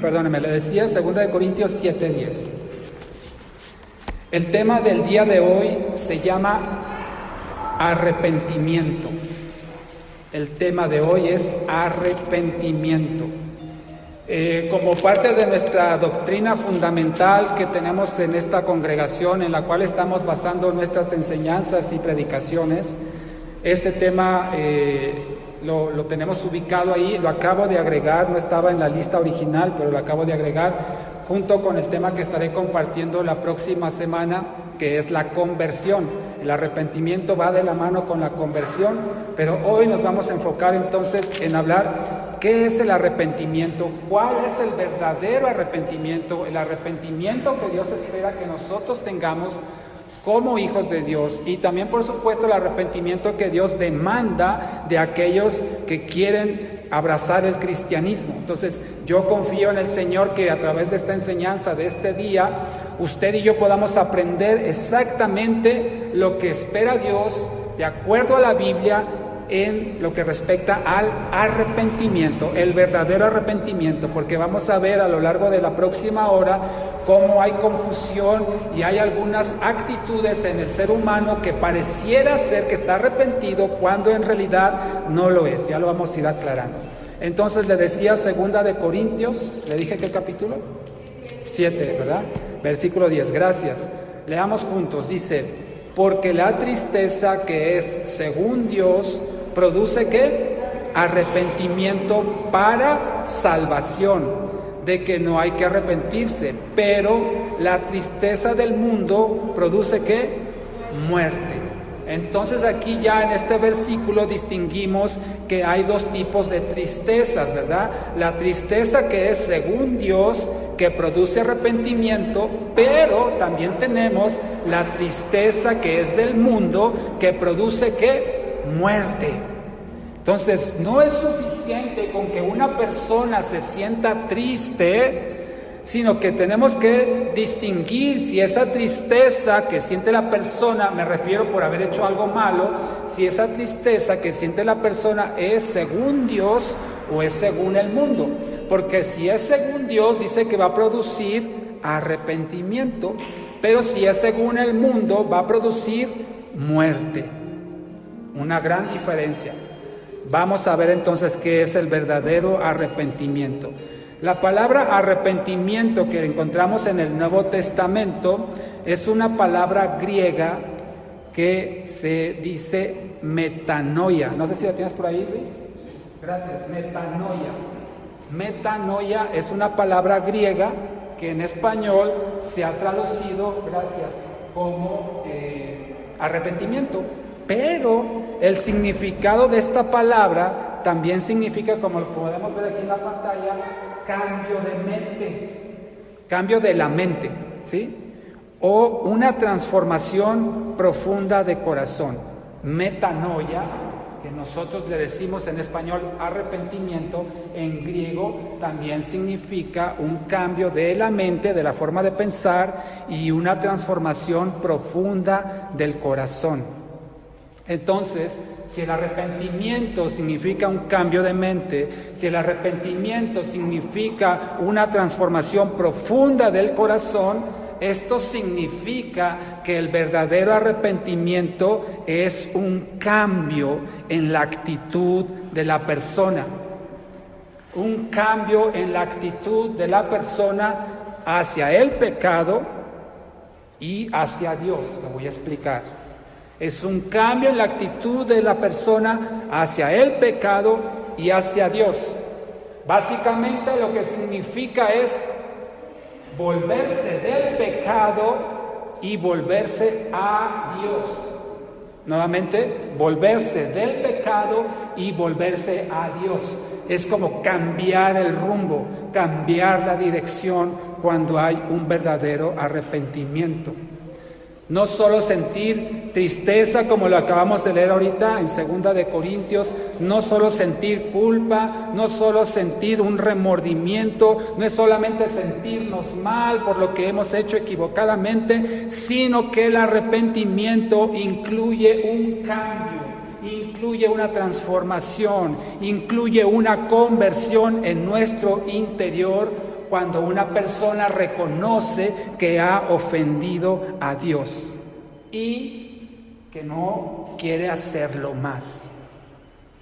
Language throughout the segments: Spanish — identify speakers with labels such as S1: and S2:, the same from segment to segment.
S1: perdóneme, le decía 2 Corintios 7:10. El tema del día de hoy se llama arrepentimiento. El tema de hoy es arrepentimiento. Como parte de nuestra doctrina fundamental que tenemos en esta congregación, en la cual estamos basando nuestras enseñanzas y predicaciones, este tema lo tenemos ubicado ahí, lo acabo de agregar, no estaba en la lista original, pero lo acabo de agregar junto con el tema que estaré compartiendo la próxima semana, que es la conversión. El arrepentimiento va de la mano con la conversión, pero hoy nos vamos a enfocar entonces en hablar qué es el arrepentimiento, cuál es el verdadero arrepentimiento, el arrepentimiento que Dios espera que nosotros tengamos como hijos de Dios, y también por supuesto el arrepentimiento que Dios demanda de aquellos que quieren abrazar el cristianismo. Entonces yo confío en el Señor que a través de esta enseñanza de este día usted y yo podamos aprender exactamente lo que espera Dios de acuerdo a la Biblia en lo que respecta al arrepentimiento, el verdadero arrepentimiento, porque vamos a ver a lo largo de la próxima hora cómo hay confusión y hay algunas actitudes en el ser humano que pareciera ser que está arrepentido cuando en realidad no lo es. Ya lo vamos a ir aclarando. Entonces le decía 2 Corintios, ¿le dije qué capítulo? 7, ¿verdad? Versículo 10, gracias. Leamos juntos, dice: porque la tristeza que es según Dios produce ¿qué? Arrepentimiento para salvación, de que no hay que arrepentirse, pero la tristeza del mundo produce ¿qué? Muerte. Entonces aquí ya en este versículo distinguimos que hay dos tipos de tristezas, ¿verdad? La tristeza que es según Dios, que produce arrepentimiento, pero también tenemos la tristeza que es del mundo, que produce ¿qué? Muerte. Entonces no es suficiente con que una persona se sienta triste, sino que tenemos que distinguir si esa tristeza que siente la persona, me refiero por haber hecho algo malo, si esa tristeza que siente la persona es según Dios o es según el mundo. Porque si es según Dios, dice que va a producir arrepentimiento, pero si es según el mundo, va a producir muerte. Una gran diferencia. Vamos a ver entonces qué es el verdadero arrepentimiento. La palabra arrepentimiento que encontramos en el Nuevo Testamento es una palabra griega que se dice metanoia. No sé si la tienes por ahí, Luis. Gracias, metanoia. Metanoia es una palabra griega que en español se ha traducido, gracias, como arrepentimiento. Pero el significado de esta palabra también significa, como lo podemos ver aquí en la pantalla, cambio de mente, cambio de la mente, ¿sí? O una transformación profunda de corazón. Metanoia, que nosotros le decimos en español arrepentimiento, en griego también significa un cambio de la mente, de la forma de pensar, y una transformación profunda del corazón. Entonces, si el arrepentimiento significa un cambio de mente, si el arrepentimiento significa una transformación profunda del corazón, esto significa que el verdadero arrepentimiento es un cambio en la actitud de la persona. Un cambio en la actitud de la persona hacia el pecado y hacia Dios. Lo voy a explicar. Es un cambio en la actitud de la persona hacia el pecado y hacia Dios. Básicamente lo que significa es volverse del pecado y volverse a Dios. Nuevamente, volverse del pecado y volverse a Dios. Es como cambiar el rumbo, cambiar la dirección cuando hay un verdadero arrepentimiento. No solo sentir tristeza, como lo acabamos de leer ahorita en 2 Corintios, no solo sentir culpa, no solo sentir un remordimiento, no es solamente sentirnos mal por lo que hemos hecho equivocadamente, sino que el arrepentimiento incluye un cambio, incluye una transformación, incluye una conversión en nuestro interior cuando una persona reconoce que ha ofendido a Dios y que no quiere hacerlo más.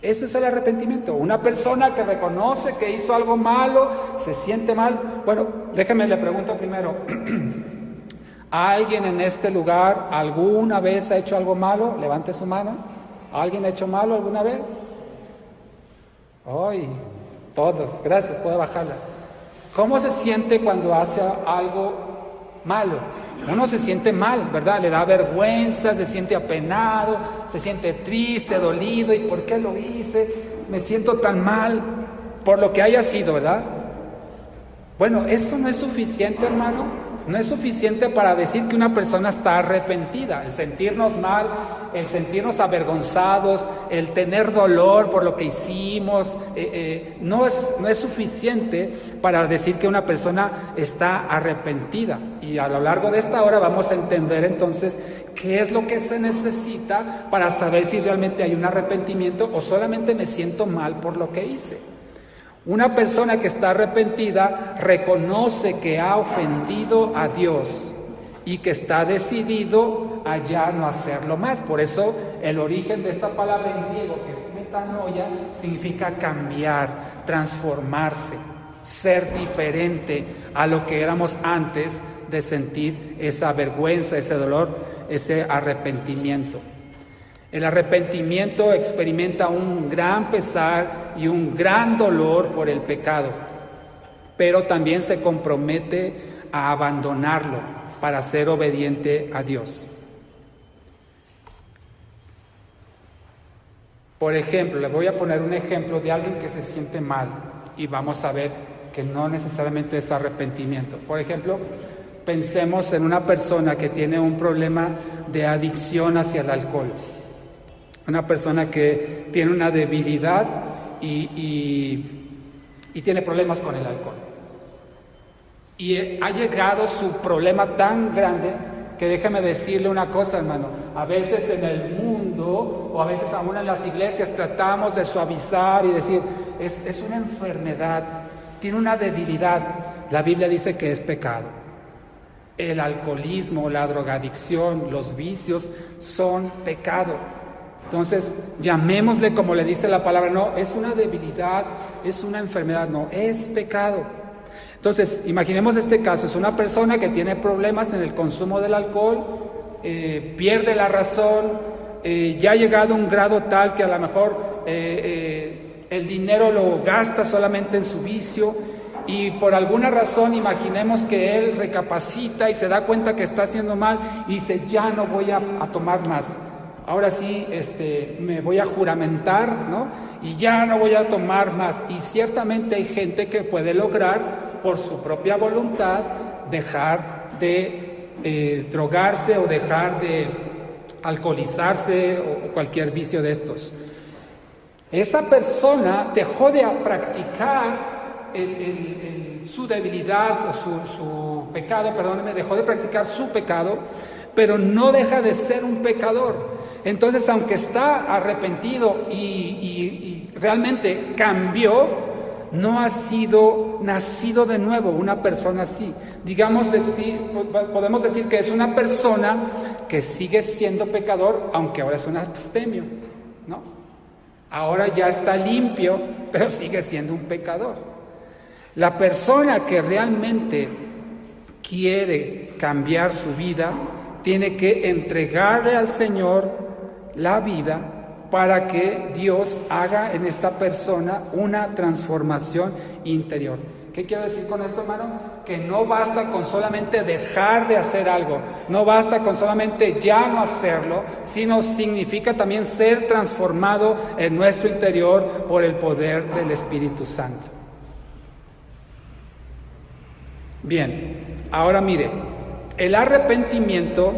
S1: Eso es el arrepentimiento. Una persona que reconoce que hizo algo malo, se siente mal. Bueno, déjeme le pregunto primero. ¿Alguien en este lugar alguna vez ha hecho algo malo? Levante su mano. ¿Alguien ha hecho malo alguna vez? ¡Ay! Todos. Gracias, puede bajarla. ¿Cómo se siente cuando hace algo malo? Uno se siente mal, ¿verdad? Le da vergüenza, se siente apenado, se siente triste, dolido. ¿Y por qué lo hice? Me siento tan mal por lo que haya sido, ¿verdad? Bueno, eso no es suficiente, hermano. No es suficiente para decir que una persona está arrepentida. El sentirnos mal, el sentirnos avergonzados, el tener dolor por lo que hicimos, no es suficiente para decir que una persona está arrepentida. Y a lo largo de esta hora vamos a entender entonces qué es lo que se necesita para saber si realmente hay un arrepentimiento o solamente me siento mal por lo que hice. Una persona que está arrepentida reconoce que ha ofendido a Dios y que está decidido a ya no hacerlo más. Por eso el origen de esta palabra en griego, que es metanoia, significa cambiar, transformarse, ser diferente a lo que éramos antes de sentir esa vergüenza, ese dolor, ese arrepentimiento. El arrepentimiento experimenta un gran pesar y un gran dolor por el pecado, pero también se compromete a abandonarlo para ser obediente a Dios. Por ejemplo, le voy a poner un ejemplo de alguien que se siente mal y vamos a ver que no necesariamente es arrepentimiento. Por ejemplo, pensemos en una persona que tiene un problema de adicción hacia el alcohol. Una persona que tiene una debilidad y tiene problemas con el alcohol. Y ha llegado su problema tan grande que déjeme decirle una cosa, hermano. A veces en el mundo o a veces aún en las iglesias tratamos de suavizar y decir, es una enfermedad, tiene una debilidad. La Biblia dice que es pecado. El alcoholismo, la drogadicción, los vicios son pecado. Entonces, llamémosle como le dice la palabra, no, es una debilidad, es una enfermedad, no, es pecado. Entonces, imaginemos este caso, es una persona que tiene problemas en el consumo del alcohol, pierde la razón, ya ha llegado a un grado tal que a lo mejor el dinero lo gasta solamente en su vicio y por alguna razón imaginemos que él recapacita y se da cuenta que está haciendo mal y dice, ya no voy a tomar más. Ahora sí, me voy a juramentar, ¿no? Y ya no voy a tomar más. Y ciertamente hay gente que puede lograr, por su propia voluntad, dejar de drogarse o dejar de alcoholizarse o cualquier vicio de estos. Esa persona dejó de practicar su debilidad o su pecado, perdóneme, dejó de practicar su pecado, pero no deja de ser un pecador. Entonces, aunque está arrepentido y realmente cambió, no ha sido nacido de nuevo una persona así. Podemos decir que es una persona que sigue siendo pecador, aunque ahora es un abstemio, ¿no? Ahora ya está limpio, pero sigue siendo un pecador. La persona que realmente quiere cambiar su vida tiene que entregarle al Señor la vida para que Dios haga en esta persona una transformación interior. ¿Qué quiero decir con esto, hermano? Que no basta con solamente dejar de hacer algo, no basta con solamente ya no hacerlo, sino significa también ser transformado en nuestro interior por el poder del Espíritu Santo. Bien, ahora mire, el arrepentimiento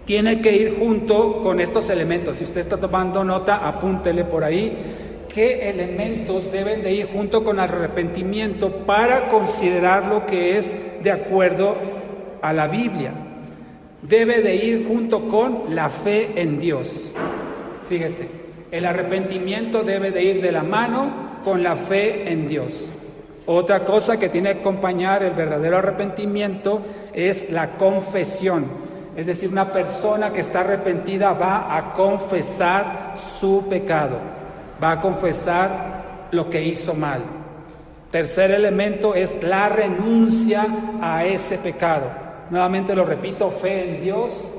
S1: tiene que ir junto con estos elementos. Si usted está tomando nota, apúntele por ahí qué elementos deben de ir junto con el arrepentimiento para considerar lo que es de acuerdo a la Biblia. Debe de ir junto con la fe en Dios. Fíjese, el arrepentimiento debe de ir de la mano con la fe en Dios. Otra cosa que tiene que acompañar el verdadero arrepentimiento es la confesión. Es decir, una persona que está arrepentida va a confesar su pecado, va a confesar lo que hizo mal. Tercer elemento es la renuncia a ese pecado. Nuevamente lo repito, fe en Dios,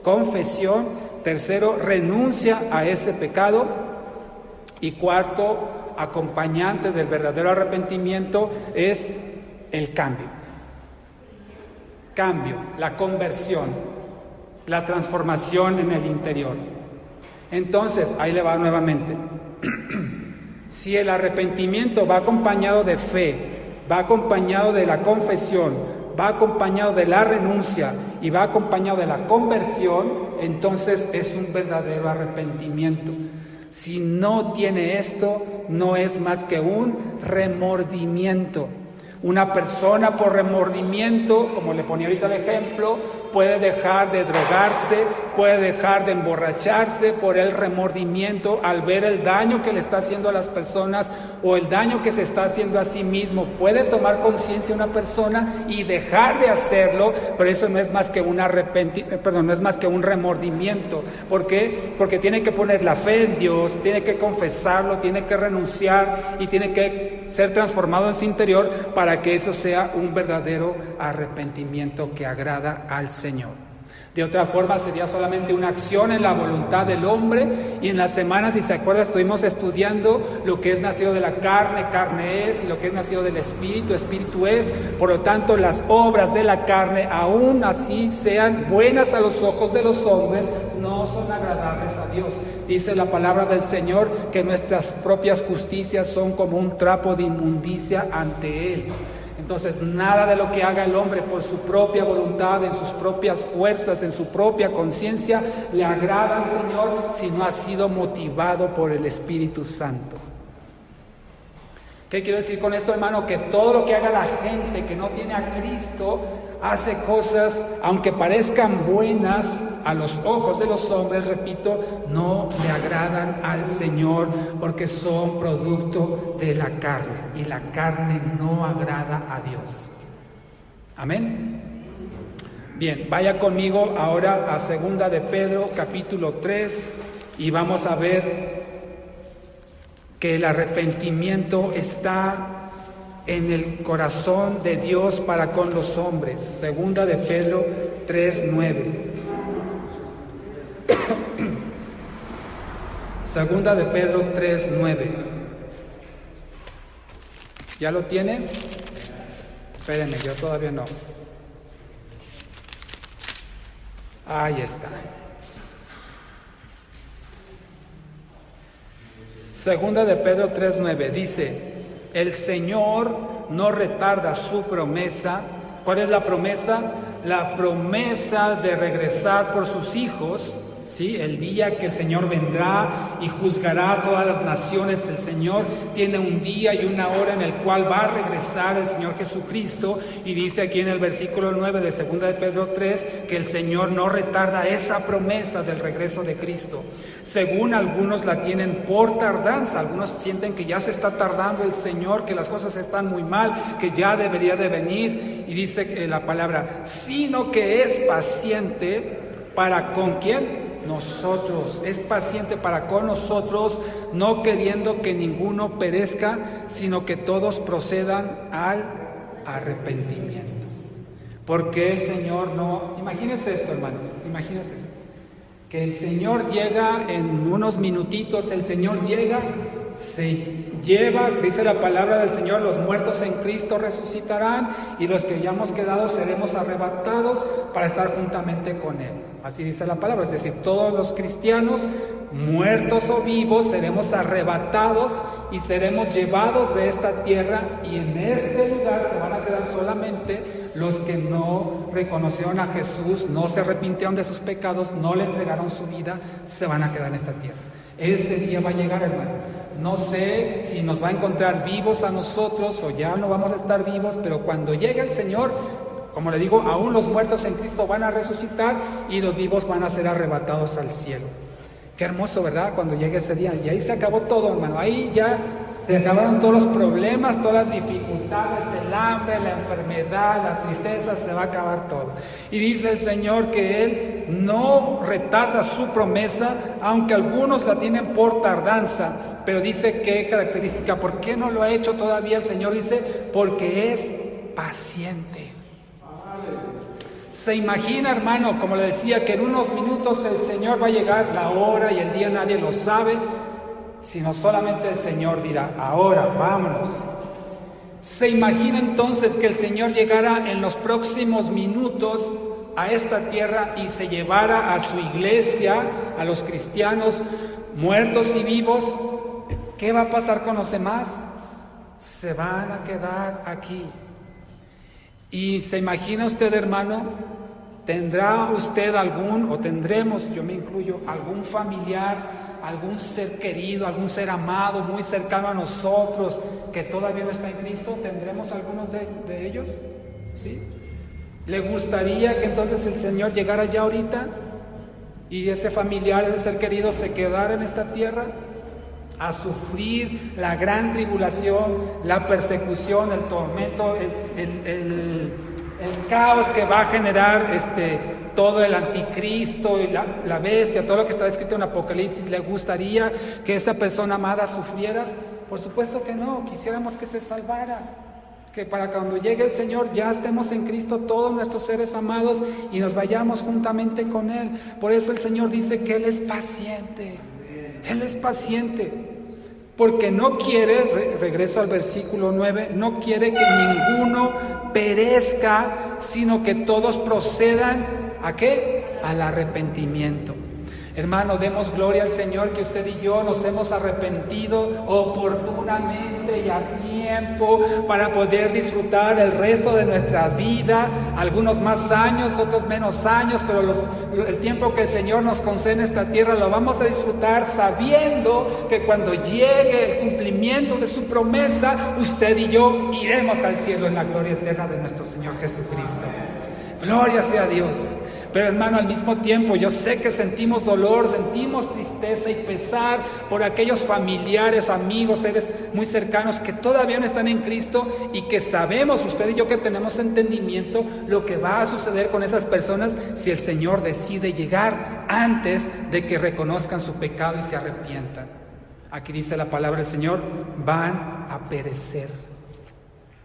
S1: confesión. Tercero, renuncia a ese pecado. Y cuarto, acompañante del verdadero arrepentimiento es el cambio. Cambio, la conversión, la transformación en el interior. Entonces, ahí le va nuevamente. Si el arrepentimiento va acompañado de fe, va acompañado de la confesión, va acompañado de la renuncia y va acompañado de la conversión, entonces es un verdadero arrepentimiento. Si no tiene esto, no es más que un remordimiento. Una persona por remordimiento, como le ponía ahorita el ejemplo, puede dejar de drogarse, puede dejar de emborracharse por el remordimiento al ver el daño que le está haciendo a las personas o el daño que se está haciendo a sí mismo. Puede tomar conciencia una persona y dejar de hacerlo, pero eso no es más que un no es más que un remordimiento. ¿Por qué? Porque tiene que poner la fe en Dios, tiene que confesarlo, tiene que renunciar y tiene que ser transformado en su interior para que eso sea un verdadero arrepentimiento que agrada al Señor. De otra forma sería solamente una acción en la voluntad del hombre, y en las semanas, si se acuerda, estuvimos estudiando lo que es nacido de la carne, carne es, y lo que es nacido del Espíritu, Espíritu es. Por lo tanto, las obras de la carne, aún así sean buenas a los ojos de los hombres, no son agradables a Dios. Dice la palabra del Señor que nuestras propias justicias son como un trapo de inmundicia ante Él. Entonces, nada de lo que haga el hombre por su propia voluntad, en sus propias fuerzas, en su propia conciencia, le agrada al Señor si no ha sido motivado por el Espíritu Santo. ¿Qué quiero decir con esto, hermano? Que todo lo que haga la gente que no tiene a Cristo hace cosas, aunque parezcan buenas a los ojos de los hombres, repito, no le agradan al Señor porque son producto de la carne, y la carne no agrada a Dios. Amén. Bien, vaya conmigo ahora a 2 de Pedro, capítulo 3, y vamos a ver que el arrepentimiento está en el corazón de Dios para con los hombres. 2 de Pedro 3:9. 2 de Pedro 3:9. ¿Ya lo tiene? Espérenme, yo todavía no. Ahí está. 2 de Pedro 3:9 dice: el Señor no retarda su promesa. ¿Cuál es la promesa? La promesa de regresar por sus hijos, ¿sí? El día que el Señor vendrá y juzgará a todas las naciones. El Señor tiene un día y una hora en el cual va a regresar el Señor Jesucristo, y dice aquí en el versículo 9 de 2 de Pedro 3 que el Señor no retarda esa promesa del regreso de Cristo. Según algunos la tienen por tardanza, algunos sienten que ya se está tardando el Señor, que las cosas están muy mal, que ya debería de venir, y dice la palabra, sino que es paciente para ¿con quién? Nosotros. Es paciente para con nosotros, no queriendo que ninguno perezca, sino que todos procedan al arrepentimiento. Porque el Señor no... Imagínese esto, hermano, imagínese esto. Que el Señor llega en unos minutitos, el Señor llega, se lleva, dice la palabra del Señor, los muertos en Cristo resucitarán, y los que hayamos quedado seremos arrebatados para estar juntamente con Él. Así dice la palabra, es decir, todos los cristianos, muertos o vivos, seremos arrebatados y seremos llevados de esta tierra, y en este lugar se van a quedar solamente los que no reconocieron a Jesús, no se arrepintieron de sus pecados, no le entregaron su vida, se van a quedar en esta tierra. Ese día va a llegar, hermano. No sé si nos va a encontrar vivos a nosotros o ya no vamos a estar vivos, pero cuando llegue el Señor, como le digo, aún los muertos en Cristo van a resucitar y los vivos van a ser arrebatados al cielo. Qué hermoso, ¿verdad? Cuando llegue ese día. Y ahí se acabó todo, hermano. Ahí ya se acabaron todos los problemas, todas las dificultades, el hambre, la enfermedad, la tristeza, se va a acabar todo. Y dice el Señor que Él no retarda su promesa, aunque algunos la tienen por tardanza. Pero dice qué característica, ¿por qué no lo ha hecho todavía? El Señor dice, porque es paciente. Se imagina, hermano, como le decía, que en unos minutos el Señor va a llegar, la hora y el día nadie lo sabe, sino solamente el Señor dirá, ahora, vámonos. Se imagina entonces que el Señor llegara en los próximos minutos a esta tierra y se llevara a su iglesia, a los cristianos, muertos y vivos. ¿Qué va a pasar con los demás? Se van a quedar aquí. Y se imagina usted, hermano, tendrá usted algún, o tendremos, yo me incluyo, algún familiar, algún ser querido, algún ser amado, muy cercano a nosotros, que todavía no está en Cristo. ¿Tendremos algunos de ellos? ¿Sí? ¿Le gustaría que entonces el Señor llegara ya ahorita y ese familiar, ese ser querido se quedara en esta tierra a sufrir la gran tribulación, la persecución, el tormento, el caos que va a generar todo el anticristo y la bestia, todo lo que está escrito en Apocalipsis? ¿Le gustaría que esa persona amada sufriera? Por supuesto que no. Quisiéramos que se salvara, que para cuando llegue el Señor ya estemos en Cristo todos nuestros seres amados y nos vayamos juntamente con Él. Por eso el Señor dice que Él es paciente. Él es paciente, porque no quiere, regreso al versículo 9, no quiere que ninguno perezca, sino que todos procedan, ¿a qué? Al arrepentimiento. Hermano, demos gloria al Señor que usted y yo nos hemos arrepentido oportunamente y a tiempo para poder disfrutar el resto de nuestra vida, algunos más años, otros menos años, pero el tiempo que el Señor nos concede en esta tierra lo vamos a disfrutar sabiendo que cuando llegue el cumplimiento de su promesa, usted y yo iremos al cielo en la gloria eterna de nuestro Señor Jesucristo. Gloria sea a Dios. Pero hermano, al mismo tiempo yo sé que sentimos dolor, sentimos tristeza y pesar por aquellos familiares, amigos, seres muy cercanos que todavía no están en Cristo y que sabemos, usted y yo, que tenemos entendimiento lo que va a suceder con esas personas si el Señor decide llegar antes de que reconozcan su pecado y se arrepientan. Aquí dice la palabra del Señor, van a perecer.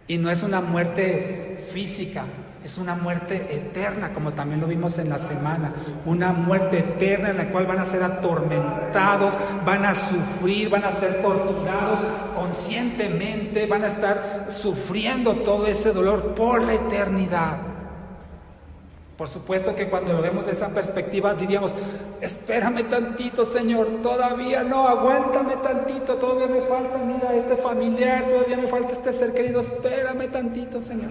S1: Y no es una muerte física, es una muerte eterna, como también lo vimos en la semana. Una muerte eterna en la cual van a ser atormentados, van a sufrir, van a ser torturados conscientemente, van a estar sufriendo todo ese dolor por la eternidad. Por supuesto que cuando lo vemos de esa perspectiva diríamos, espérame tantito, Señor, todavía no, aguántame tantito, todavía me falta, mira, este familiar, todavía me falta este ser querido, espérame tantito, Señor.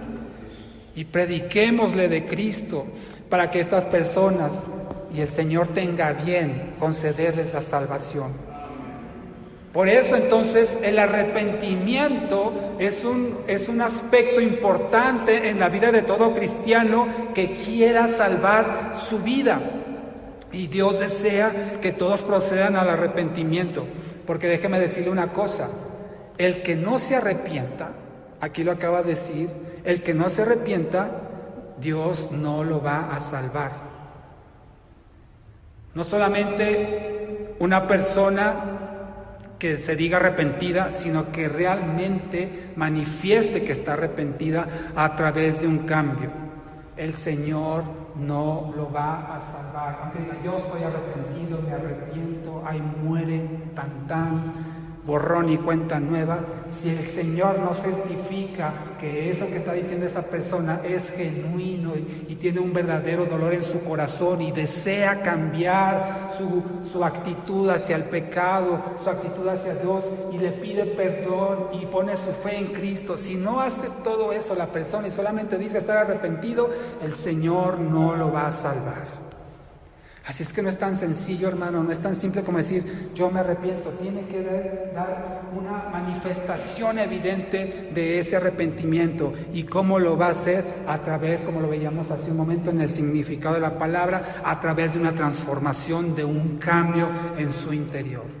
S1: Y prediquémosle de Cristo para que estas personas y el Señor tenga bien concederles la salvación. Por eso entonces el arrepentimiento es un aspecto importante en la vida de todo cristiano que quiera salvar su vida. Y Dios desea que todos procedan al arrepentimiento. Porque déjeme decirle una cosa, el que no se arrepienta, aquí lo acaba de decir, el que no se arrepienta, Dios no lo va a salvar. No solamente una persona que se diga arrepentida, sino que realmente manifieste que está arrepentida a través de un cambio. El Señor no lo va a salvar. Aunque diga, yo estoy arrepentido, me arrepiento, ahí muere, tan, borrón y cuenta nueva. Si el Señor no certifica que eso que está diciendo esta persona es genuino y tiene un verdadero dolor en su corazón y desea cambiar su actitud hacia el pecado, su actitud hacia Dios, y le pide perdón y pone su fe en Cristo, si no hace todo eso la persona y solamente dice estar arrepentido, el Señor no lo va a salvar. Así es que no es tan sencillo, hermano, no es tan simple como decir, yo me arrepiento. Tiene que dar una manifestación evidente de ese arrepentimiento. ¿Y cómo lo va a hacer? A través, como lo veíamos hace un momento en el significado de la palabra, a través de una transformación, de un cambio en su interior.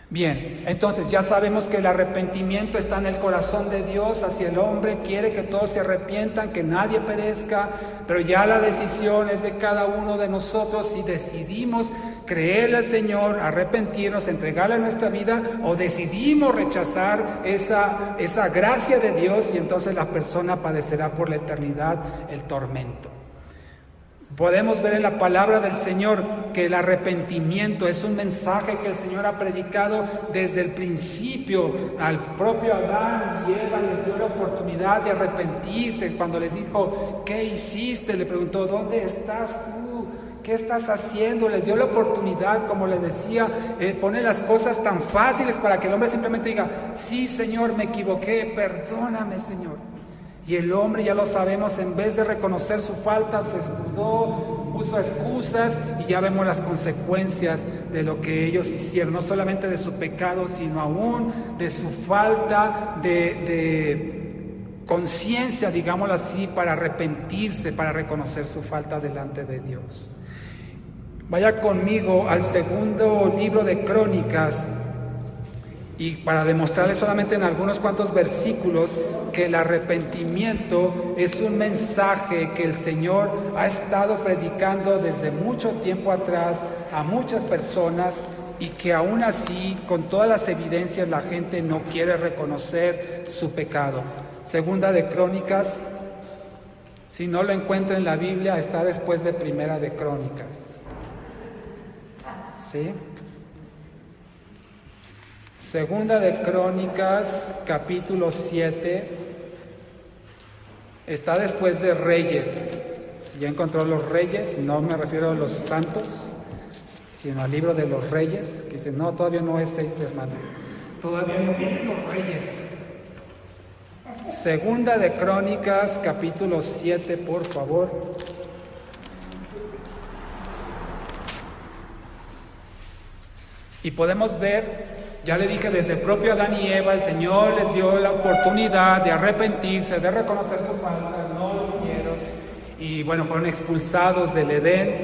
S1: Bien, entonces ya sabemos que el arrepentimiento está en el corazón de Dios hacia el hombre, quiere que todos se arrepientan, que nadie perezca, pero ya la decisión es de cada uno de nosotros si decidimos creerle al Señor, arrepentirnos, entregarle nuestra vida, o decidimos rechazar esa gracia de Dios, y entonces la persona padecerá por la eternidad el tormento. Podemos ver en la palabra del Señor que el arrepentimiento es un mensaje que el Señor ha predicado desde el principio. Al propio Adán y Eva les dio la oportunidad de arrepentirse. Cuando les dijo, ¿qué hiciste? Le preguntó, ¿dónde estás tú? ¿Qué estás haciendo? Les dio la oportunidad, como les decía, pone las cosas tan fáciles para que el hombre simplemente diga, sí, Señor, me equivoqué, perdóname, Señor. Y el hombre, ya lo sabemos, en vez de reconocer su falta, se escudó, puso excusas, y ya vemos las consecuencias de lo que ellos hicieron, no solamente de su pecado, sino aún de su falta de conciencia, digámoslo así, para arrepentirse, para reconocer su falta delante de Dios. Vaya conmigo al segundo libro de Crónicas, y para demostrarles solamente en algunos cuantos versículos que el arrepentimiento es un mensaje que el Señor ha estado predicando desde mucho tiempo atrás a muchas personas, y que aún así, con todas las evidencias, la gente no quiere reconocer su pecado. Segunda de Crónicas, si no lo encuentra en la Biblia, está después de Primera de Crónicas. ¿Sí? Segunda de Crónicas, capítulo 7, está después de Reyes. Si ya encontró los Reyes, no me refiero a los santos, sino al libro de los Reyes, que dice, no, todavía no es 6, hermano, todavía no vienen los Reyes. Segunda de Crónicas, capítulo 7, por favor. Y podemos ver, ya le dije, desde el propio Adán y Eva, el Señor les dio la oportunidad de arrepentirse, de reconocer su falta, no lo hicieron, y bueno, fueron expulsados del Edén.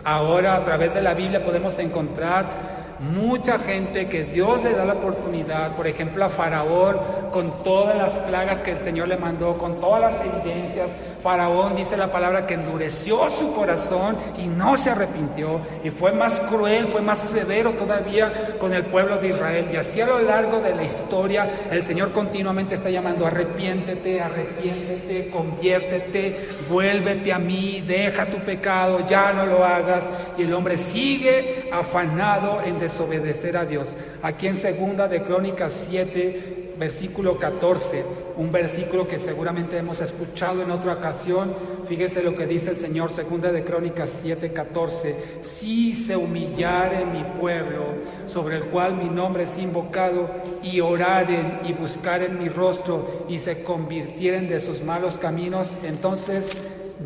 S1: Ahora, a través de la Biblia podemos encontrar mucha gente que Dios le da la oportunidad, por ejemplo a Faraón, con todas las plagas que el Señor le mandó, con todas las evidencias. Faraón, dice la palabra, que endureció su corazón y no se arrepintió, y fue más cruel, fue más severo todavía con el pueblo de Israel. Y así a lo largo de la historia el Señor continuamente está llamando, arrepiéntete, arrepiéntete, conviértete, vuélvete a mí, deja tu pecado, ya no lo hagas. Y el hombre sigue afanado en desobedecer a Dios. Aquí en Segunda de Crónicas 7, versículo 14, un versículo que seguramente hemos escuchado en otra ocasión. Fíjese lo que dice el Señor, Segunda de Crónicas 7, 14. Si se humillare mi pueblo, sobre el cual mi nombre es invocado, y oraren y buscaren mi rostro, y se convirtieren de sus malos caminos, entonces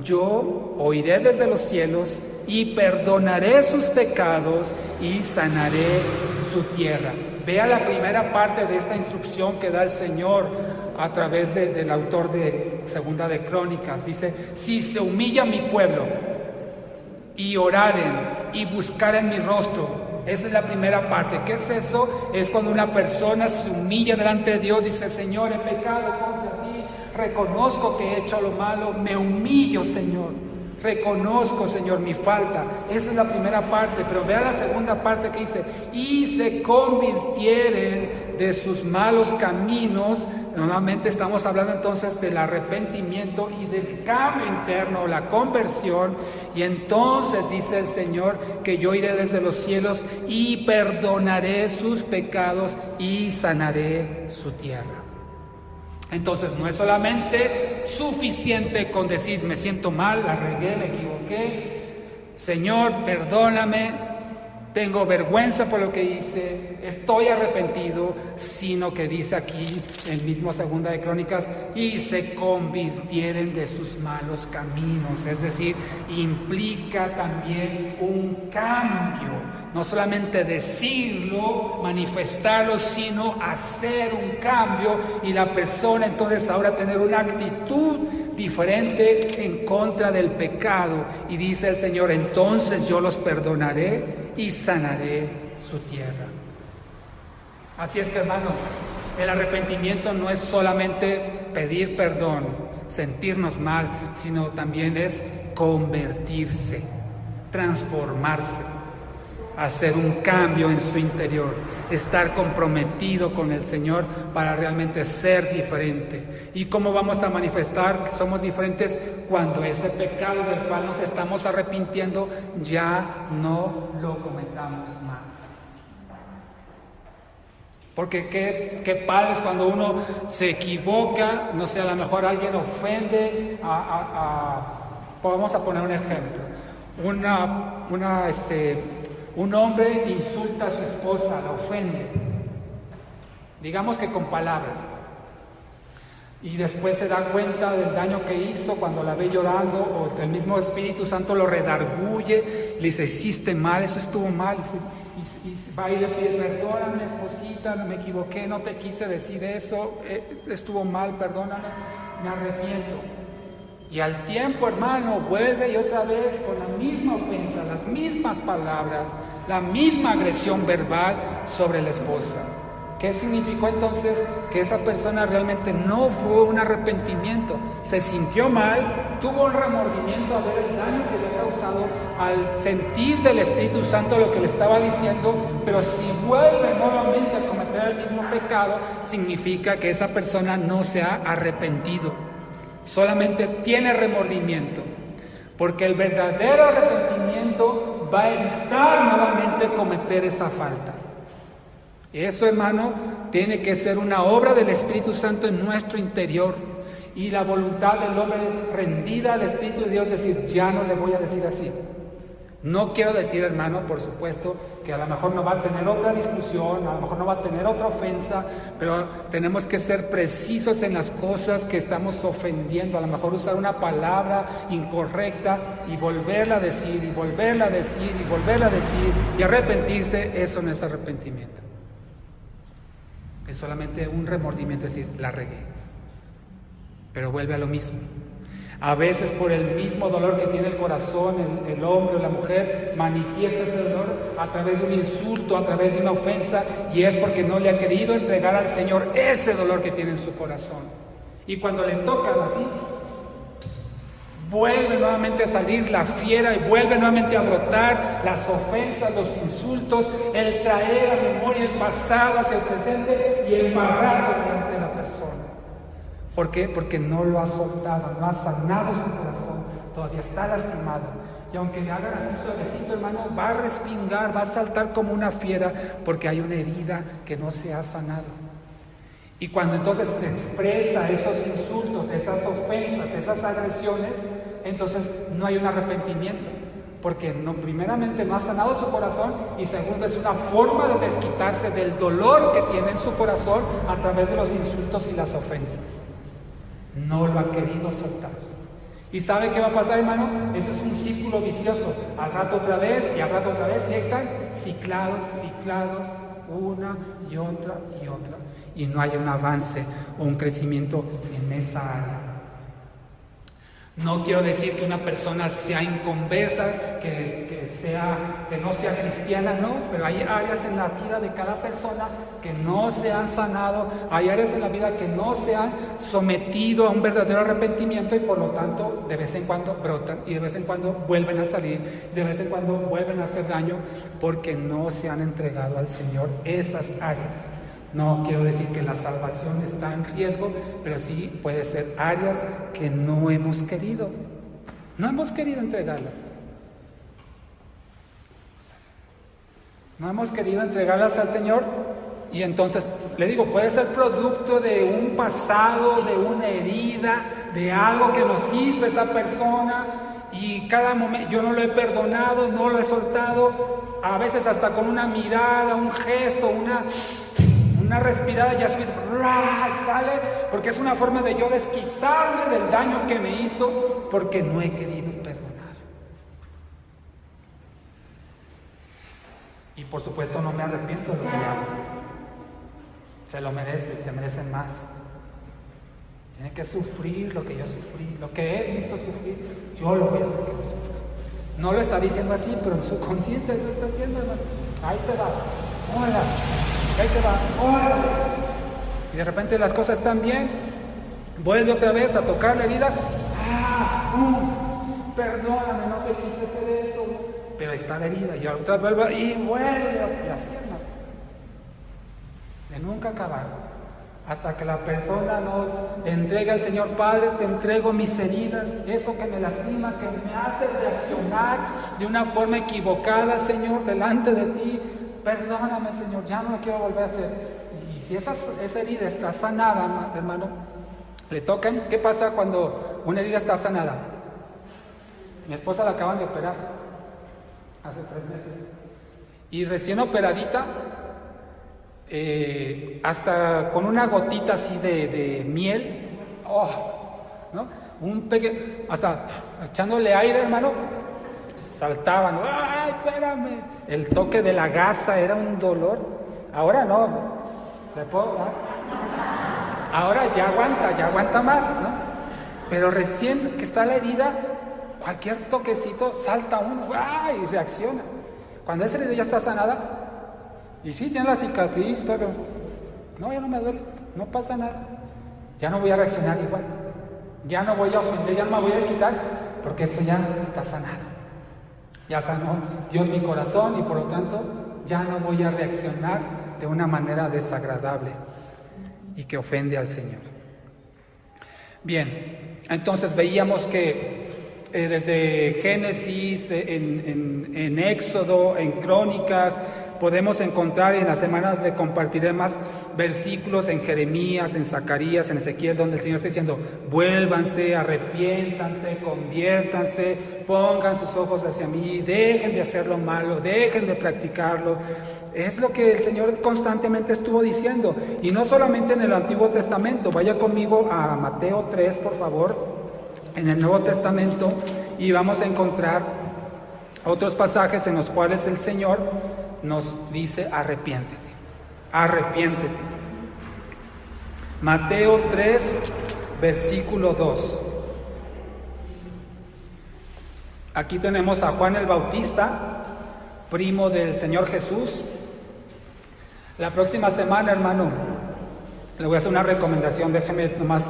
S1: yo oiré desde los cielos y perdonaré sus pecados y sanaré su tierra. Vea la primera parte de esta instrucción que da el Señor a través del autor de Segunda de Crónicas. Dice, si se humilla mi pueblo y oraren y buscaren mi rostro. Esa es la primera parte. ¿Qué es eso? Es cuando una persona se humilla delante de Dios, dice, Señor, he pecado contra ti, reconozco que he hecho lo malo, me humillo, Señor. Reconozco, Señor, mi falta. Esa es la primera parte, pero vea la segunda parte que dice, y se convirtieren de sus malos caminos. Nuevamente estamos hablando entonces del arrepentimiento y del cambio interno, la conversión. Y entonces dice el Señor que yo iré desde los cielos y perdonaré sus pecados y sanaré su tierra. Entonces no es solamente suficiente con decir, me siento mal, la regué, me equivoqué, Señor, perdóname, tengo vergüenza por lo que hice, estoy arrepentido, sino que dice aquí el mismo Segunda de Crónicas, y se convirtieren de sus malos caminos. Es decir, implica también un cambio, no solamente decirlo, manifestarlo, sino hacer un cambio, y la persona entonces ahora tener una actitud diferente en contra del pecado. Y dice el Señor, entonces yo los perdonaré y sanaré su tierra. Así es que, hermanos, el arrepentimiento no es solamente pedir perdón, sentirnos mal, sino también es convertirse, transformarse, hacer un cambio en su interior, estar comprometido con el Señor para realmente ser diferente. ¿Y cómo vamos a manifestar que somos diferentes? Cuando ese pecado del cual nos estamos arrepintiendo ya no lo cometamos más. Porque qué padre es cuando uno se equivoca, no sé, a lo mejor alguien ofende vamos a poner un ejemplo, un hombre insulta a su esposa, la ofende, digamos que con palabras, y después se da cuenta del daño que hizo cuando la ve llorando, o el mismo Espíritu Santo lo redarguye, le dice, hiciste mal, eso estuvo mal, y va y le pide, perdóname, esposita, me equivoqué, no te quise decir eso, estuvo mal, perdóname, me arrepiento. Y al tiempo, hermano, vuelve y otra vez con la misma ofensa, las mismas palabras, la misma agresión verbal sobre la esposa. ¿Qué significó entonces? Que esa persona realmente no fue un arrepentimiento, se sintió mal, tuvo un remordimiento a ver el daño que le había causado, al sentir del Espíritu Santo lo que le estaba diciendo, pero si vuelve nuevamente a cometer el mismo pecado, significa que esa persona no se ha arrepentido, solamente tiene remordimiento, porque el verdadero arrepentimiento va a evitar nuevamente cometer esa falta. Eso, hermano, tiene que ser una obra del Espíritu Santo en nuestro interior, y la voluntad del hombre rendida al Espíritu de Dios, decir, ya no le voy a decir así. No quiero decir, hermano, por supuesto, que a lo mejor no va a tener otra discusión, a lo mejor no va a tener otra ofensa, pero tenemos que ser precisos en las cosas que estamos ofendiendo. A lo mejor usar una palabra incorrecta y volverla a decir, y volverla a decir, y volverla a decir, y arrepentirse, eso no es arrepentimiento. Es solamente un remordimiento, es decir, la regué. Pero vuelve a lo mismo. A veces por el mismo dolor que tiene el corazón, el hombre o la mujer manifiesta ese dolor a través de un insulto, a través de una ofensa, y es porque no le ha querido entregar al Señor ese dolor que tiene en su corazón. Y cuando le tocan así, vuelve nuevamente a salir la fiera y vuelve nuevamente a brotar las ofensas, los insultos, el traer a memoria el pasado hacia el presente y embarrarlo delante de la persona. ¿Por qué? Porque no lo ha soltado, no ha sanado su corazón, todavía está lastimado. Y aunque le hagan así suavecito, hermano, va a respingar, va a saltar como una fiera, porque hay una herida que no se ha sanado. Y cuando entonces se expresa esos insultos, esas ofensas, esas agresiones, entonces no hay un arrepentimiento, porque primeramente no ha sanado su corazón, y segundo, es una forma de desquitarse del dolor que tiene en su corazón a través de los insultos y las ofensas. No lo ha querido soltar. ¿Y sabe qué va a pasar, hermano? Ese es un círculo vicioso. Al rato otra vez, y al rato otra vez, y ahí están ciclados, una y otra, y no hay un avance o un crecimiento en esa área. No quiero decir que una persona sea inconversa, que no sea cristiana, no, pero hay áreas en la vida de cada persona que no se han sanado, hay áreas en la vida que no se han sometido a un verdadero arrepentimiento, y por lo tanto de vez en cuando brotan, y de vez en cuando vuelven a salir, de vez en cuando vuelven a hacer daño, porque no se han entregado al Señor esas áreas. No quiero decir que la salvación está en riesgo, pero sí puede ser áreas que no hemos querido entregarlas. No hemos querido entregarlas al Señor, y entonces, le digo, puede ser producto de un pasado, de una herida, de algo que nos hizo esa persona, y cada momento yo no lo he perdonado, no lo he soltado, a veces hasta con una mirada, un gesto, una respirada ya sale, porque es una forma de yo desquitarme del daño que me hizo porque no he querido perdonar. Y por supuesto no me arrepiento de lo que hago. Se lo merece, se merecen más. Tiene que sufrir lo que yo sufrí, lo que él hizo sufrir, yo lo voy a hacer que lo sufra. No lo está diciendo así, pero en su conciencia eso está haciendo, hermano. Ahí te va, hola, ahí te va, hola. Y de repente las cosas están bien, vuelve otra vez a tocar la herida. Perdóname, no te quise hacer eso, pero está la herida, y otra vez vuelve y vuelve, y así, hermano. De nunca acabar. Hasta que la persona no entrega al Señor: Padre, te entrego mis heridas, eso que me lastima, que me hace reaccionar de una forma equivocada, Señor, delante de ti. Perdóname, Señor, ya no lo quiero volver a hacer. Y si esa herida está sanada, hermano, le tocan. ¿Qué pasa cuando una herida está sanada? Mi esposa la acaban de operar hace 3 meses. Y recién operadita, hasta con una gotita así de miel, ¿no? Hasta echándole aire, hermano, saltaban. ¡Ay, espérame! El toque de la gasa era un dolor. Ahora no, ¿le puedo dar? Ahora ya aguanta más, ¿no? Pero recién que está la herida, cualquier toquecito salta uno, ¡ay! Y reacciona. Cuando esa herida ya está sanada, y sí, tiene la cicatriz, pero no, ya no me duele, no pasa nada. Ya no voy a reaccionar igual. Ya no voy a ofender, ya no me voy a desquitar, porque esto ya está sanado. Ya sanó Dios mi corazón y por lo tanto ya no voy a reaccionar de una manera desagradable y que ofende al Señor. Bien, entonces veíamos que desde Génesis, en Éxodo, en Crónicas, podemos encontrar, en las semanas le compartiré más versículos en Jeremías, en Zacarías, en Ezequiel, donde el Señor está diciendo: vuélvanse, arrepiéntanse, conviértanse, pongan sus ojos hacia mí, dejen de hacer lo malo, dejen de practicarlo. Es lo que el Señor constantemente estuvo diciendo, y no solamente en el Antiguo Testamento. Vaya conmigo a Mateo 3, por favor, en el Nuevo Testamento, y vamos a encontrar otros pasajes en los cuales el Señor nos dice: arrepiéntete, arrepiéntete. Mateo 3, versículo 2. Aquí tenemos a Juan el Bautista, primo del Señor Jesús. La próxima semana, hermano, le voy a hacer una recomendación. Déjeme nomás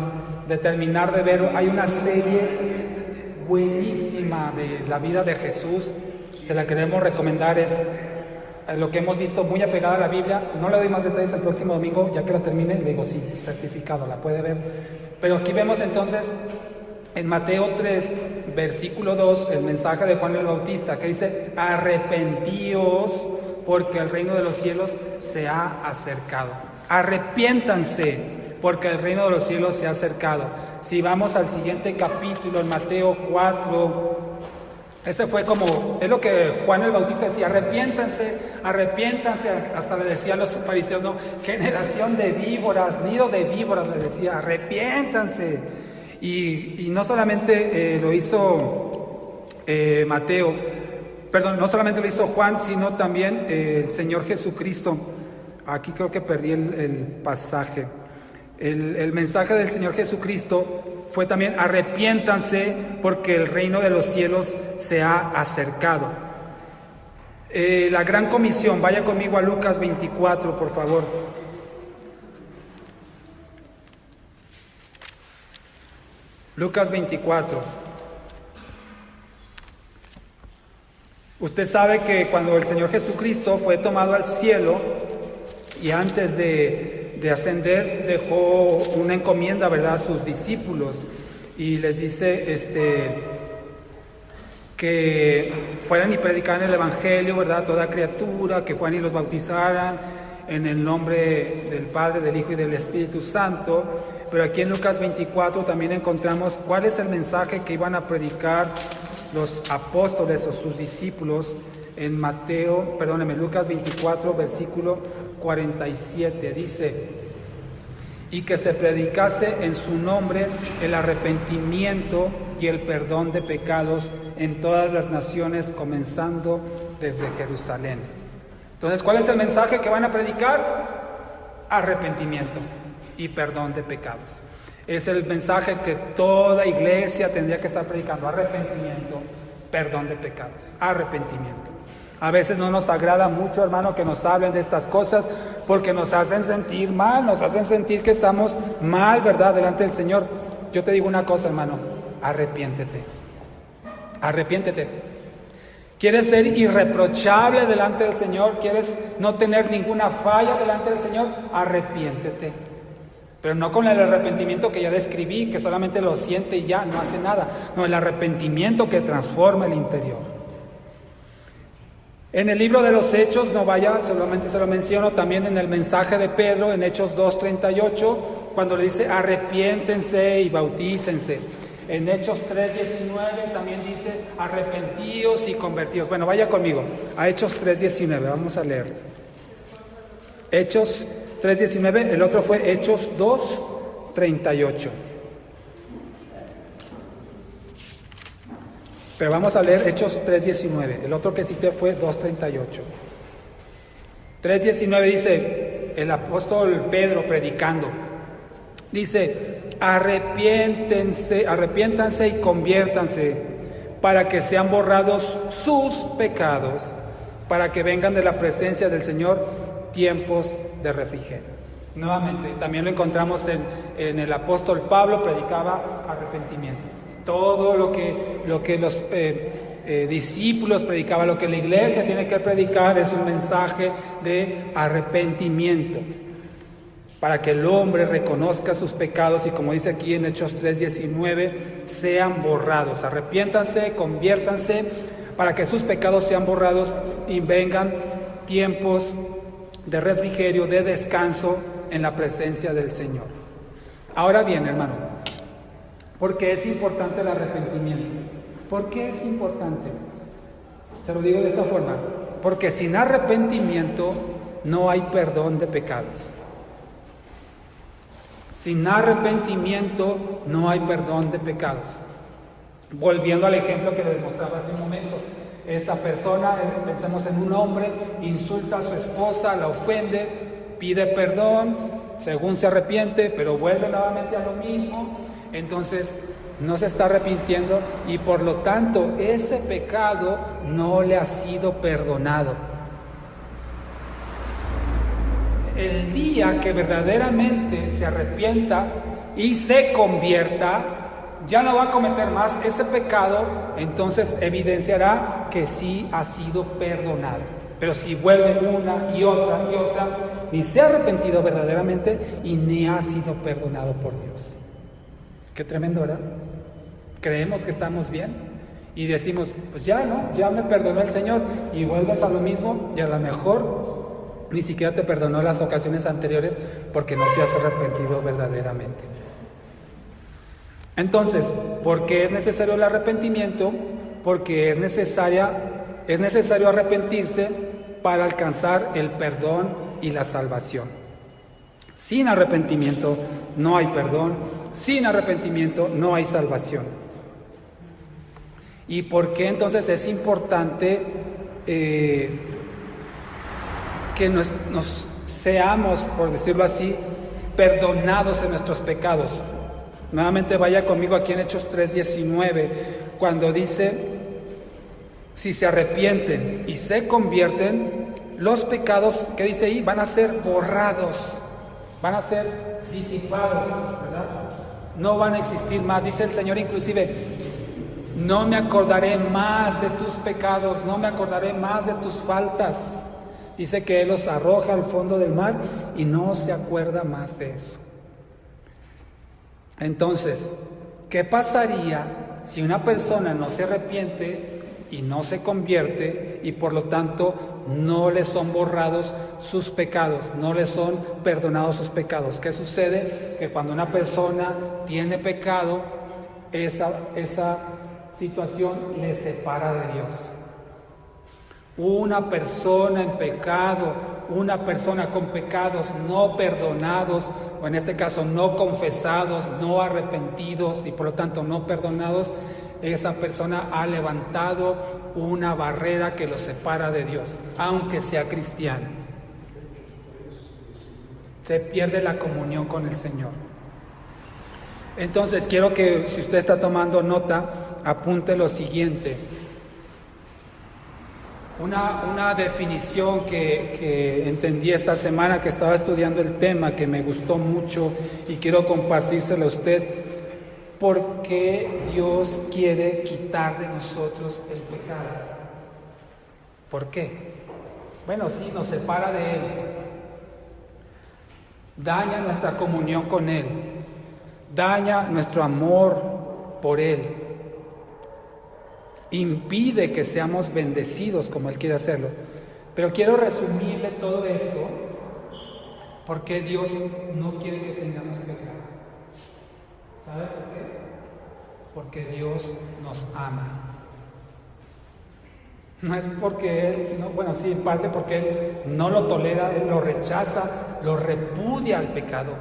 S1: de terminar de ver. Hay una serie buenísima de la vida de Jesús. Se la queremos recomendar. Es lo que hemos visto, muy apegada a la Biblia. No le doy más detalles el próximo domingo, ya que la termine. Le digo, sí, certificado, la puede ver. Pero aquí vemos entonces en Mateo 3, versículo 2, el mensaje de Juan el Bautista, que dice: arrepentíos, porque el reino de los cielos se ha acercado. Arrepiéntanse, porque el reino de los cielos se ha acercado. Si vamos al siguiente capítulo, en Mateo 4, ese fue como, es lo que Juan el Bautista decía: arrepiéntanse, arrepiéntanse. Hasta le decía a los fariseos, no, generación de víboras, nido de víboras, le decía: arrepiéntanse. Y no solamente lo hizo no solamente lo hizo Juan, sino también el Señor Jesucristo. Aquí creo que perdí el pasaje. El mensaje del Señor Jesucristo fue también: arrepiéntanse, porque el reino de los cielos se ha acercado. La gran comisión, vaya conmigo a Lucas 24, por favor. Lucas 24. Usted sabe que cuando el Señor Jesucristo fue tomado al cielo, y antes de ascender, dejó una encomienda, ¿verdad?, a sus discípulos, y les dice que fueran y predicaran el Evangelio, ¿verdad?, a toda criatura, que fueran y los bautizaran en el nombre del Padre, del Hijo y del Espíritu Santo. Pero aquí en Lucas 24 también encontramos cuál es el mensaje que iban a predicar los apóstoles o sus discípulos en Lucas 24, versículo 47. Dice: y que se predicase en su nombre el arrepentimiento y el perdón de pecados en todas las naciones, comenzando desde Jerusalén. Entonces, ¿cuál es el mensaje que van a predicar? Arrepentimiento y perdón de pecados. Es el mensaje que toda iglesia tendría que estar predicando: arrepentimiento, perdón de pecados, arrepentimiento. A veces no nos agrada mucho, hermano, que nos hablen de estas cosas, porque nos hacen sentir mal, nos hacen sentir que estamos mal, ¿verdad?, delante del Señor. Yo te digo una cosa, hermano: arrepiéntete. Arrepiéntete. ¿Quieres ser irreprochable delante del Señor? ¿Quieres no tener ninguna falla delante del Señor? Arrepiéntete. Pero no con el arrepentimiento que ya describí, que solamente lo siente y ya no hace nada. No, el arrepentimiento que transforma el interior. En el libro de los Hechos, no vaya, solamente se lo menciono, también en el mensaje de Pedro, en Hechos 2:38, cuando le dice: arrepiéntense y bautícense. En Hechos 3:19 también dice: arrepentíos y convertíos. Bueno, vaya conmigo a Hechos 3:19, vamos a leer. Hechos 3:19, el otro fue Hechos 2:38. Pero vamos a leer Hechos 3:19. El otro que cité fue 2:38. 3:19 dice el apóstol Pedro predicando. Dice: arrepiéntanse y conviértanse, para que sean borrados sus pecados, para que vengan de la presencia del Señor tiempos de refrigerio. Nuevamente, también lo encontramos en el apóstol Pablo, predicaba arrepentimiento. Todo lo que los discípulos predicaban, lo que la iglesia tiene que predicar, es un mensaje de arrepentimiento, para que el hombre reconozca sus pecados y, como dice aquí en Hechos 3:19, sean borrados. Arrepiéntanse, conviértanse, para que sus pecados sean borrados y vengan tiempos de refrigerio, de descanso en la presencia del Señor. Ahora bien, hermano, ¿por qué es importante el arrepentimiento? ¿Por qué es importante? Se lo digo de esta forma: porque sin arrepentimiento no hay perdón de pecados. Sin arrepentimiento no hay perdón de pecados. Volviendo al ejemplo que les mostraba hace un momento, esta persona, pensemos en un hombre, insulta a su esposa, la ofende, pide perdón, según se arrepiente, pero vuelve nuevamente a lo mismo. Entonces no se está arrepintiendo y por lo tanto ese pecado no le ha sido perdonado. El día que verdaderamente se arrepienta y se convierta, ya no va a cometer más ese pecado, entonces evidenciará que sí ha sido perdonado. Pero si vuelve una y otra, ni se ha arrepentido verdaderamente y ni ha sido perdonado por Dios. Qué tremendo, ¿verdad? Creemos que estamos bien y decimos: pues ya me perdonó el Señor, y vuelves a lo mismo, y a lo mejor ni siquiera te perdonó las ocasiones anteriores porque no te has arrepentido verdaderamente. Entonces, ¿por qué es necesario el arrepentimiento? Porque es necesario arrepentirse para alcanzar el perdón y la salvación. Sin arrepentimiento no hay perdón, sin arrepentimiento no hay salvación. ¿Y por qué entonces es importante que nos seamos, por decirlo así, perdonados en nuestros pecados? Nuevamente vaya conmigo aquí en Hechos 3:19, cuando dice: si se arrepienten y se convierten, los pecados, ¿qué dice ahí? Van a ser borrados, van a ser disipados, ¿verdad? No van a existir más. Dice el Señor inclusive: no me acordaré más de tus pecados, no me acordaré más de tus faltas. Dice que Él los arroja al fondo del mar y no se acuerda más de eso. Entonces, ¿qué pasaría si una persona no se arrepiente y no se convierte y por lo tanto no le son borrados sus pecados, no le son perdonados sus pecados? ¿Qué sucede? Que cuando una persona tiene pecado, esa situación le separa de Dios. Una persona en pecado, una persona con pecados no perdonados, o en este caso no confesados, no arrepentidos y por lo tanto no perdonados, esa persona ha levantado una barrera que lo separa de Dios, aunque sea cristiano. Se pierde la comunión con el Señor. Entonces quiero que, si usted está tomando nota, apunte lo siguiente. Una definición que entendí esta semana que estaba estudiando el tema, que me gustó mucho y quiero compartírselo a usted. ¿Por qué Dios quiere quitar de nosotros el pecado? ¿Por qué? Bueno, sí, nos separa de Él. Daña nuestra comunión con Él. Daña nuestro amor por Él. Impide que seamos bendecidos como Él quiere hacerlo. Pero quiero resumirle todo esto porque Dios no quiere que tengamos pecado. ¿Sabe por qué? Porque Dios nos ama. No es porque Él, no, bueno, sí, en parte porque Él no lo tolera, Él lo rechaza, lo repudia al pecado,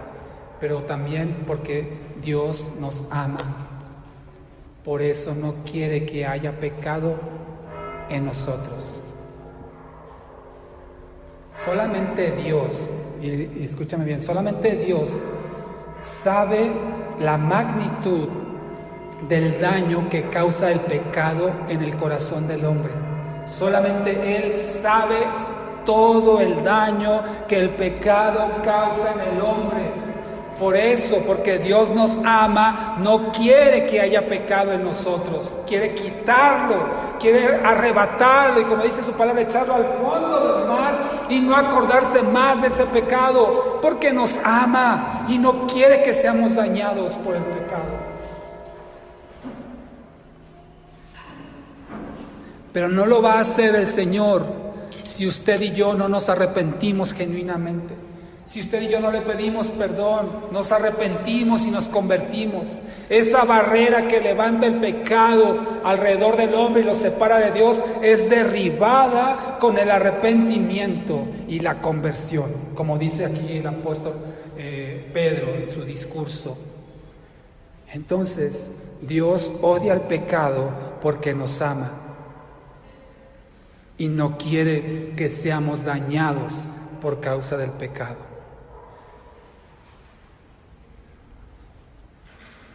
S1: pero también porque Dios nos ama. Por eso no quiere que haya pecado en nosotros. Solamente Dios, y escúchame bien, solamente Dios sabe la magnitud del daño que causa el pecado en el corazón del hombre. Solamente Él sabe todo el daño que el pecado causa en el hombre. Por eso, porque Dios nos ama, no quiere que haya pecado en nosotros. Quiere quitarlo, quiere arrebatarlo y, como dice su palabra, echarlo al fondo del mar y no acordarse más de ese pecado. Porque nos ama y no quiere que seamos dañados por el pecado. Pero no lo va a hacer el Señor si usted y yo no nos arrepentimos genuinamente. Si usted y yo no le pedimos perdón, nos arrepentimos y nos convertimos. Esa barrera que levanta el pecado alrededor del hombre y lo separa de Dios es derribada con el arrepentimiento y la conversión, como dice aquí el apóstol Pedro en su discurso. Entonces, Dios odia el pecado porque nos ama y no quiere que seamos dañados por causa del pecado.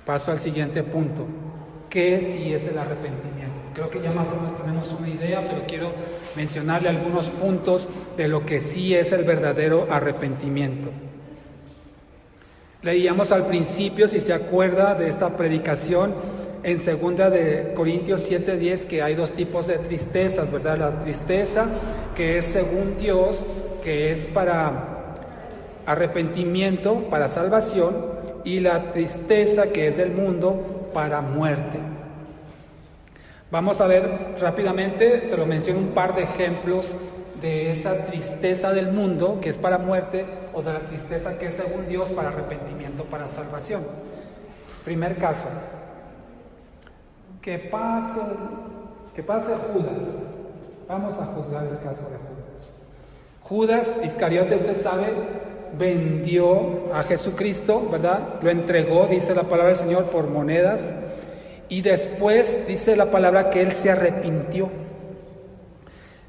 S1: Paso al siguiente punto. ¿Qué sí es el arrepentimiento? Creo que ya más o menos tenemos una idea, pero quiero mencionarle algunos puntos de lo que sí es el verdadero arrepentimiento. Leíamos al principio, si se acuerda de esta predicación, en 2 de Corintios 7:10, que hay dos tipos de tristezas, ¿verdad? La tristeza que es según Dios, que es para arrepentimiento, para salvación, y la tristeza que es del mundo para muerte. Vamos a ver rápidamente, se lo menciono, un par de ejemplos de esa tristeza del mundo que es para muerte, o de la tristeza que es según Dios para arrepentimiento, para salvación. Primer caso, que pase Judas. Vamos a juzgar el caso de Judas. Judas Iscariote, usted sabe, vendió a Jesucristo, ¿verdad? Lo entregó, dice la palabra del Señor, por monedas. Y después dice la palabra que él se arrepintió.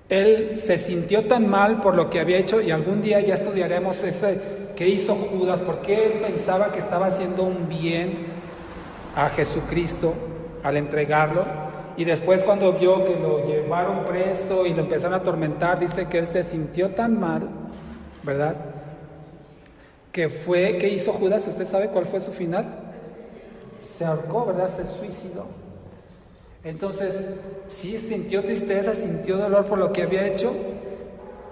S1: Él se sintió tan mal por lo que había hecho, y algún día ya estudiaremos ese que hizo Judas, porque él pensaba que estaba haciendo un bien a Jesucristo al entregarlo. Y después, cuando vio que lo llevaron preso y lo empezaron a atormentar, dice que él se sintió tan mal, ¿verdad? ¿Qué hizo Judas? ¿Usted sabe cuál fue su final? Se ahorcó, ¿verdad? Se suicidó. Entonces, sí sintió tristeza, sintió dolor por lo que había hecho,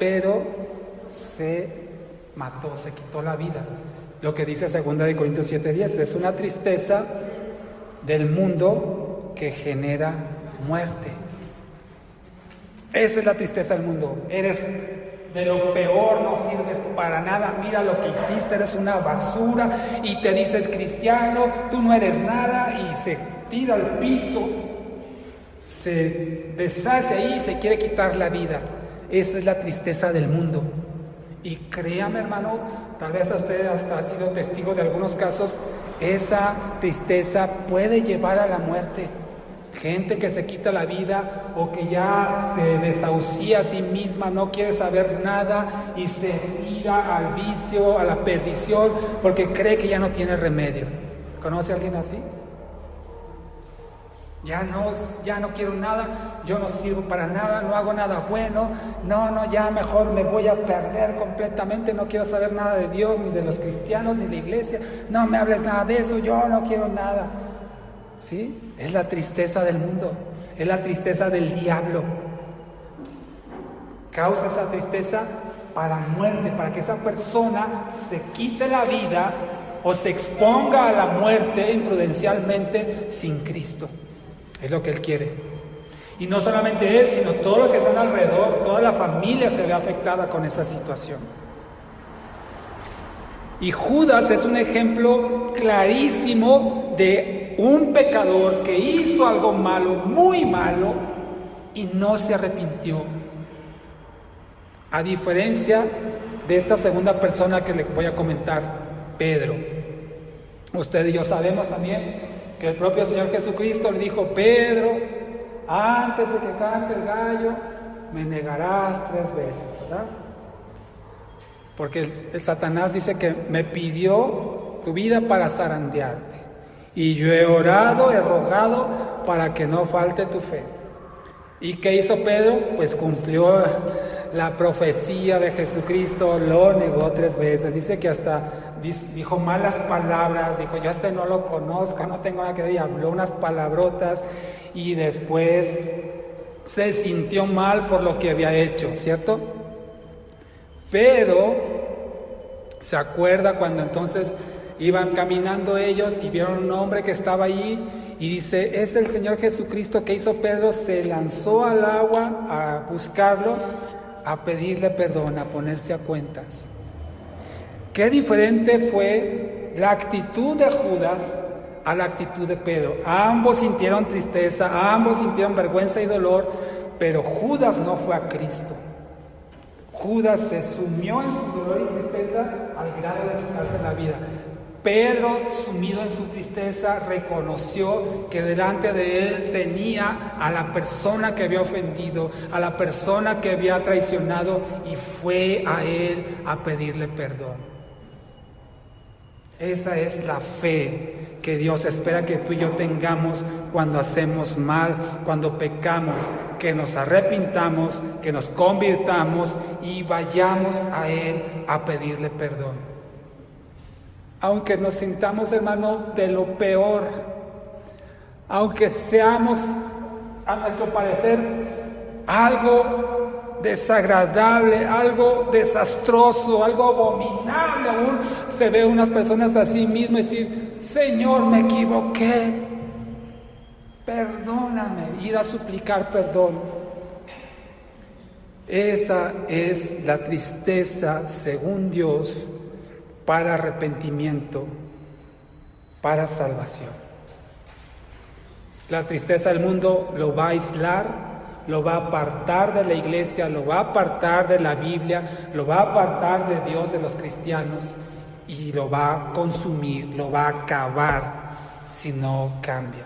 S1: pero se mató, se quitó la vida. Lo que dice 2 de Corintios 7:10, es una tristeza del mundo que genera muerte. Esa es la tristeza del mundo. Eres de lo peor, no sirves para nada, mira lo que hiciste, eres una basura, y te dices cristiano, tú no eres nada, y se tira al piso se deshace ahí y se quiere quitar la vida. Esa es la tristeza del mundo. Y créame, hermano, tal vez a usted hasta ha sido testigo de algunos casos, esa tristeza puede llevar a la muerte. Gente que se quita la vida o que ya se desahucia a sí misma, no quiere saber nada y se tira al vicio, a la perdición, porque cree que ya no tiene remedio. ¿Conoce a alguien así? Ya no quiero nada, yo no sirvo para nada, no hago nada bueno, ya mejor me voy a perder completamente, no quiero saber nada de Dios, ni de los cristianos, ni de la iglesia, no me hables nada de eso, yo no quiero nada. ¿Sí? Es la tristeza del mundo, es la tristeza del diablo. Causa esa tristeza para muerte, para que esa persona se quite la vida o se exponga a la muerte imprudencialmente sin Cristo. Es lo que él quiere. Y no solamente él, sino todos los que están alrededor, toda la familia se ve afectada con esa situación. Y Judas es un ejemplo clarísimo de un pecador que hizo algo malo, muy malo, y no se arrepintió. A diferencia de esta segunda persona que le voy a comentar, Pedro. Usted y yo sabemos también que el propio Señor Jesucristo le dijo: Pedro, antes de que cante el gallo, me negarás 3 veces, ¿verdad? Porque el Satanás dice que me pidió tu vida para zarandearte. Y yo he orado, he rogado para que no falte tu fe. ¿Y qué hizo Pedro? Pues cumplió la profecía de Jesucristo, lo negó 3 veces. Dice que hasta dijo malas palabras, dijo: yo este no lo conozco, no tengo nada que decir. Habló unas palabrotas y después se sintió mal por lo que había hecho, ¿cierto? Pero se acuerda cuando entonces iban caminando ellos y vieron un hombre que estaba allí y dice: es el Señor Jesucristo. ¿Qué hizo Pedro? Se lanzó al agua a buscarlo, a pedirle perdón, a ponerse a cuentas. Qué diferente fue la actitud de Judas a la actitud de Pedro. Ambos sintieron tristeza, ambos sintieron vergüenza y dolor, pero Judas no fue a Cristo. Judas se sumió en su dolor y tristeza al grado de quitarse la vida. Pedro, sumido en su tristeza, reconoció que delante de él tenía a la persona que había ofendido, a la persona que había traicionado, y fue a él a pedirle perdón. Esa es la fe que Dios espera que tú y yo tengamos cuando hacemos mal, cuando pecamos, que nos arrepintamos, que nos convirtamos y vayamos a Él a pedirle perdón. Aunque nos sintamos, hermano, de lo peor, aunque seamos, a nuestro parecer, algo desagradable, algo desastroso, algo abominable, aún se ve unas personas así mismo y decir: Señor, me equivoqué, perdóname, ir a suplicar perdón. Esa es la tristeza, según Dios, para arrepentimiento, para salvación. La tristeza del mundo lo va a aislar, lo va a apartar de la iglesia, lo va a apartar de la Biblia, lo va a apartar de Dios, de los cristianos, y lo va a consumir, lo va a acabar si no cambia.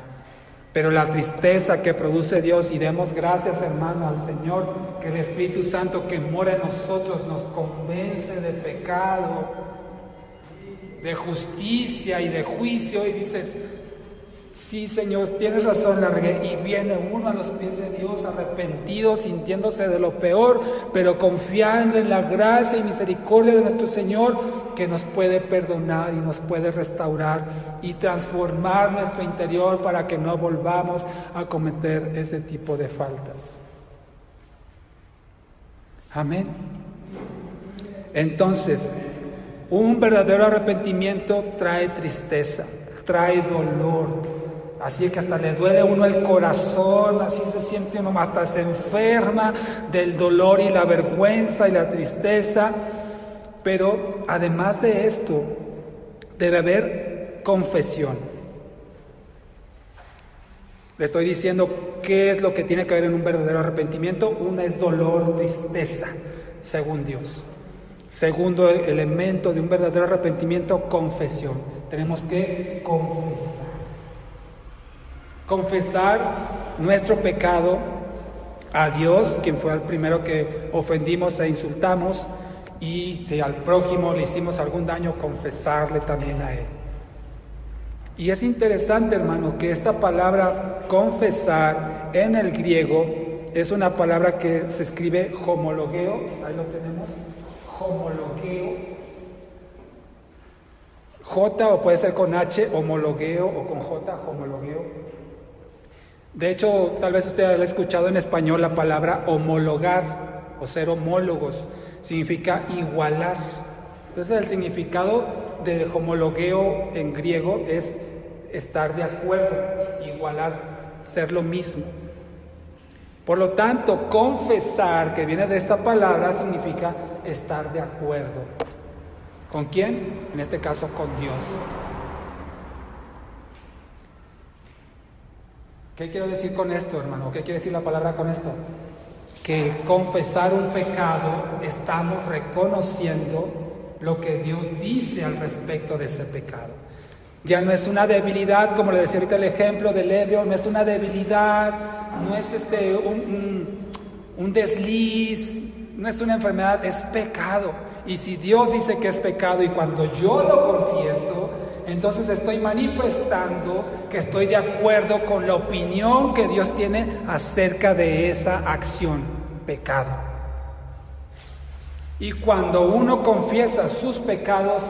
S1: Pero la tristeza que produce Dios, y demos gracias, hermano, al Señor, que el Espíritu Santo que mora en nosotros nos convence de pecado, de justicia y de juicio, y dices: sí, Señor, tienes razón, la regué. Y viene uno a los pies de Dios arrepentido, sintiéndose de lo peor, pero confiando en la gracia y misericordia de nuestro Señor, que nos puede perdonar y nos puede restaurar y transformar nuestro interior para que no volvamos a cometer ese tipo de faltas. Amén. Entonces, un verdadero arrepentimiento trae tristeza, trae dolor. Así que hasta le duele a uno el corazón, así se siente uno, hasta se enferma del dolor y la vergüenza y la tristeza. Pero además de esto, debe haber confesión. Le estoy diciendo qué es lo que tiene que haber en un verdadero arrepentimiento. Una es dolor, tristeza, según Dios. Segundo elemento de un verdadero arrepentimiento, confesión. Tenemos que confesar. Confesar nuestro pecado a Dios, quien fue el primero que ofendimos e insultamos, y si al prójimo le hicimos algún daño, confesarle también a él. Y es interesante, hermano, que esta palabra confesar en el griego es una palabra que se escribe homologeo, ahí lo tenemos, homologeo, J o puede ser con H, homologueo, o con J, homologueo. De hecho, tal vez usted haya escuchado en español la palabra homologar o ser homólogos, significa igualar. Entonces el significado de homologueo en griego es estar de acuerdo, igualar, ser lo mismo. Por lo tanto, confesar, que viene de esta palabra, significa estar de acuerdo. ¿Con quién? En este caso, con Dios. ¿Qué quiero decir con esto, hermano? ¿Qué quiere decir la palabra con esto? Que el confesar un pecado, estamos reconociendo lo que Dios dice al respecto de ese pecado. Ya no es una debilidad, como le decía ahorita el ejemplo del ebrio, no es una debilidad, no es un desliz, no es una enfermedad, es pecado. Y si Dios dice que es pecado y cuando yo lo confieso, entonces estoy manifestando que estoy de acuerdo con la opinión que Dios tiene acerca de esa acción, pecado. Y cuando uno confiesa sus pecados,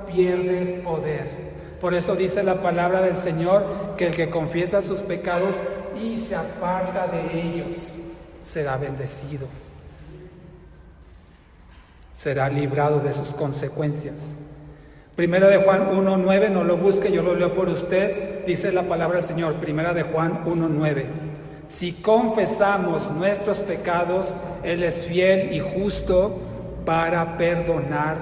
S1: pierde poder. Por eso dice la palabra del Señor que el que confiesa sus pecados y se aparta de ellos, será bendecido. Será librado de sus consecuencias. Primera de Juan 1:9, no lo busque, yo lo leo por usted, dice la palabra del Señor, Primera de Juan 1:9. Si confesamos nuestros pecados, Él es fiel y justo para perdonar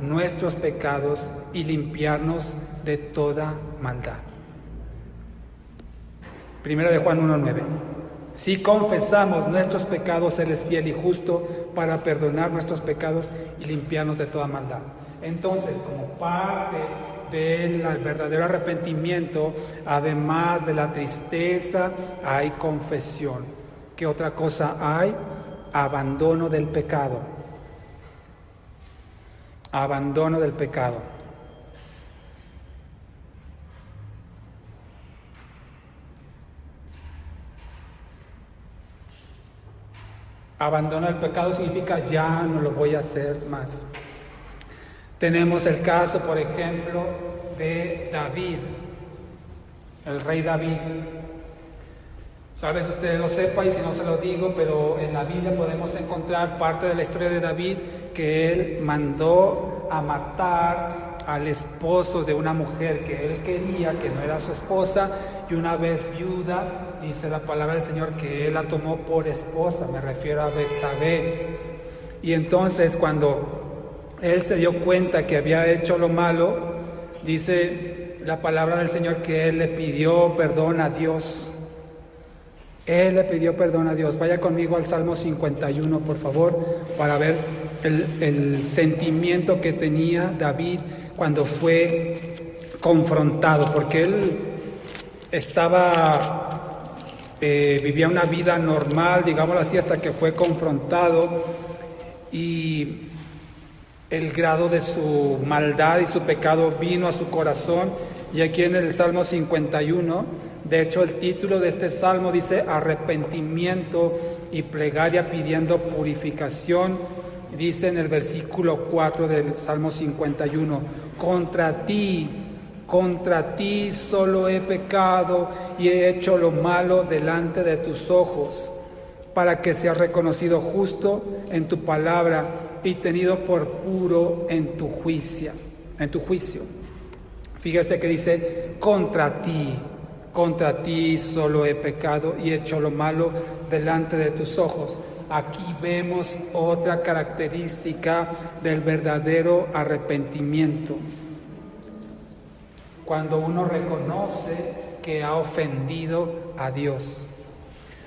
S1: nuestros pecados y limpiarnos de toda maldad. Primera de Juan 1:9. Si confesamos nuestros pecados, Él es fiel y justo para perdonar nuestros pecados y limpiarnos de toda maldad. Entonces, como parte del verdadero arrepentimiento, además de la tristeza, hay confesión. ¿Qué otra cosa hay? Abandono del pecado. Abandono del pecado. Abandono del pecado significa ya no lo voy a hacer más. Tenemos el caso, por ejemplo, de David, el rey David. Tal vez usted lo sepa y si no se lo digo, pero en la Biblia podemos encontrar parte de la historia de David que él mandó a matar al esposo de una mujer que él quería, que no era su esposa, y una vez viuda, dice la palabra del Señor que él la tomó por esposa, me refiero a Betsabé. Y entonces cuando él se dio cuenta que había hecho lo malo, dice la palabra del Señor que él le pidió perdón a Dios. Él le pidió perdón a Dios. Vaya conmigo al Salmo 51, por favor, para ver el sentimiento que tenía David cuando fue confrontado, porque él vivía una vida normal, digámoslo así, hasta que fue confrontado y el grado de su maldad y su pecado vino a su corazón. Y aquí en el Salmo 51, de hecho el título de este salmo dice arrepentimiento y plegaria pidiendo purificación. Dice en el versículo 4 del Salmo 51, contra ti solo he pecado y he hecho lo malo delante de tus ojos, para que seas reconocido justo en tu palabra y tenido por puro en tu juicio. Fíjese que dice, contra ti solo he pecado y he hecho lo malo delante de tus ojos. Aquí vemos otra característica del verdadero arrepentimiento. Cuando uno reconoce que ha ofendido a Dios.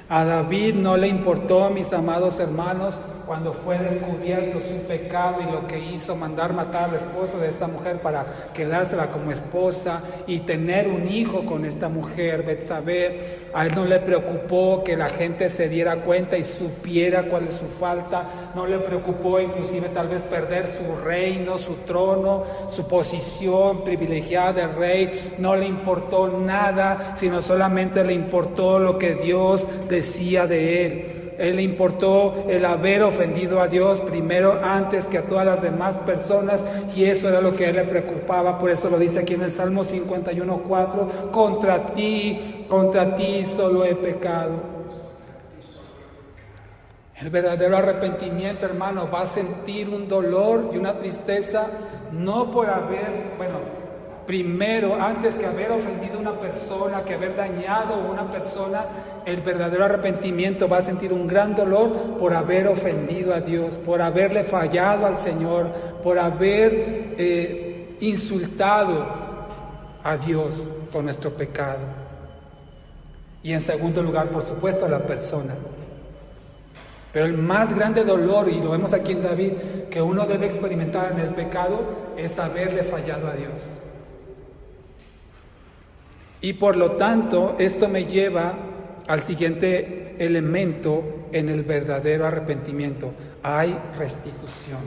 S1: A David no le importó, mis amados hermanos, cuando fue descubierto su pecado y lo que hizo, mandar matar al esposo de esta mujer para quedársela como esposa y tener un hijo con esta mujer, Betsabé. A él no le preocupó que la gente se diera cuenta y supiera cuál es su falta. No le preocupó inclusive tal vez perder su reino, su trono, su posición privilegiada de rey. No le importó nada, sino solamente le importó lo que Dios decía de él. Él le importó el haber ofendido a Dios primero antes que a todas las demás personas, y eso era lo que a él le preocupaba. Por eso lo dice aquí en el Salmo 51:4: contra ti solo he pecado. El verdadero arrepentimiento, hermano, va a sentir un dolor y una tristeza, no por haber, primero, antes que haber ofendido a una persona, que haber dañado a una persona, el verdadero arrepentimiento va a sentir un gran dolor por haber ofendido a Dios, por haberle fallado al Señor, por haber insultado a Dios con nuestro pecado. Y en segundo lugar, por supuesto, a la persona. Pero el más grande dolor, y lo vemos aquí en David, que uno debe experimentar en el pecado, es haberle fallado a Dios. Y por lo tanto, esto me lleva al siguiente elemento en el verdadero arrepentimiento: hay restitución.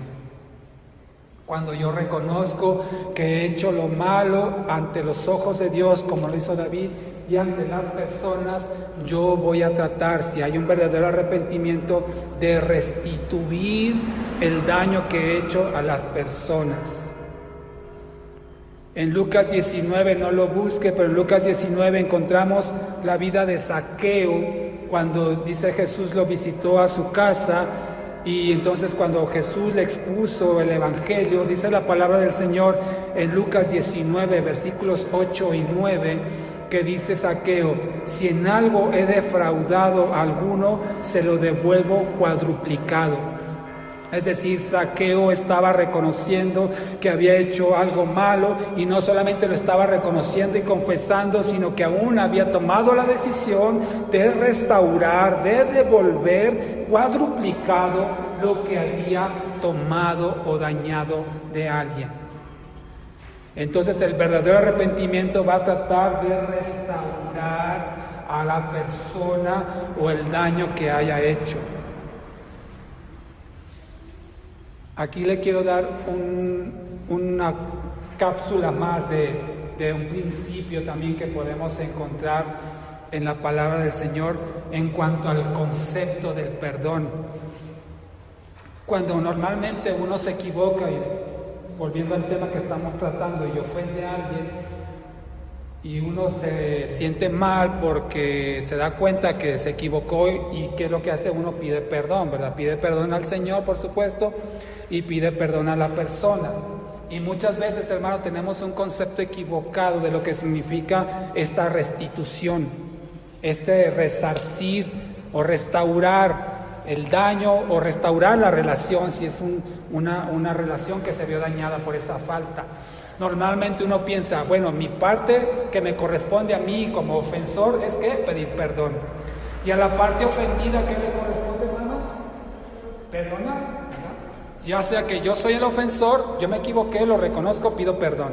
S1: Cuando yo reconozco que he hecho lo malo ante los ojos de Dios, como lo hizo David, y ante las personas, yo voy a tratar, si hay un verdadero arrepentimiento, de restituir el daño que he hecho a las personas. En Lucas 19, no lo busque, pero en Lucas 19 encontramos la vida de Zaqueo, cuando dice Jesús lo visitó a su casa, y entonces cuando Jesús le expuso el Evangelio, dice la palabra del Señor en Lucas 19, versículos 8 y 9, que dice Zaqueo: si en algo he defraudado a alguno, se lo devuelvo cuadruplicado. Es decir, Zaqueo estaba reconociendo que había hecho algo malo, y no solamente lo estaba reconociendo y confesando, sino que aún había tomado la decisión de restaurar, de devolver cuadruplicado lo que había tomado o dañado de alguien. Entonces el verdadero arrepentimiento va a tratar de restaurar a la persona o el daño que haya hecho. Aquí le quiero dar una cápsula más de un principio también que podemos encontrar en la palabra del Señor en cuanto al concepto del perdón. Cuando normalmente uno se equivoca, y volviendo al tema que estamos tratando, y ofende a alguien, y uno se siente mal porque se da cuenta que se equivocó, y ¿qué es lo que hace? Uno pide perdón, ¿verdad? Pide perdón al Señor, por supuesto, y pide perdón a la persona. Y muchas veces, hermano, tenemos un concepto equivocado de lo que significa esta restitución, este resarcir o restaurar el daño, o restaurar la relación, si es una relación que se vio dañada por esa falta. Normalmente uno piensa, bueno, mi parte que me corresponde a mí como ofensor es que pedir perdón. Y a la parte ofendida, ¿qué le corresponde, hermano? Perdonar, ¿verdad? Ya sea que yo soy el ofensor, yo me equivoqué, lo reconozco, pido perdón.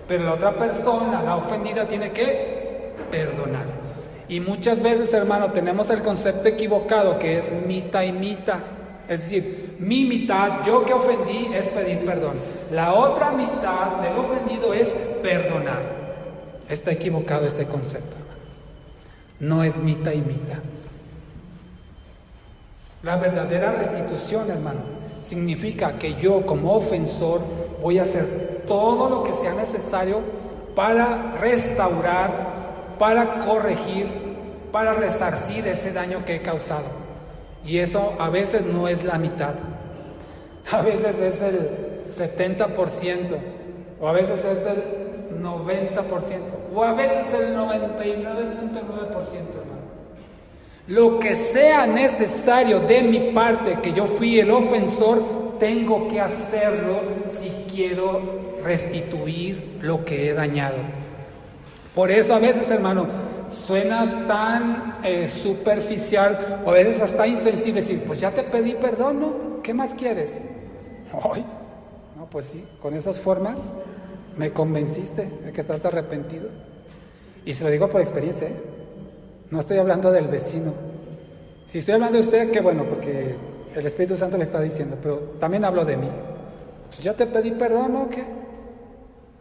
S1: Pero la otra persona, la ofendida, tiene que perdonar. Y muchas veces, hermano, tenemos el concepto equivocado, que es mitad y mitad. Es decir, mi mitad, yo que ofendí, es pedir perdón. La otra mitad del ofendido es perdonar. Está equivocado ese concepto. No es mitad y mitad. La verdadera restitución, hermano, significa que yo como ofensor voy a hacer todo lo que sea necesario para restaurar, para corregir, para resarcir ese daño que he causado. Y eso a veces no es la mitad, a veces es el 70%, o a veces es el 90%, o a veces el 99.9%, hermano. Lo que sea necesario de mi parte, que yo fui el ofensor, tengo que hacerlo si quiero restituir lo que he dañado. Por eso a veces, hermano, suena tan superficial, o a veces hasta insensible, decir, pues ya te pedí perdón, ¿no? ¿Qué más quieres? Ay, no, pues sí, con esas formas me convenciste de que estás arrepentido. Y se lo digo por experiencia, ¿eh? No estoy hablando del vecino. Si estoy hablando de usted, qué bueno, porque el Espíritu Santo le está diciendo, pero también hablo de mí. Pues ya te pedí perdón, ¿no? ¿Qué?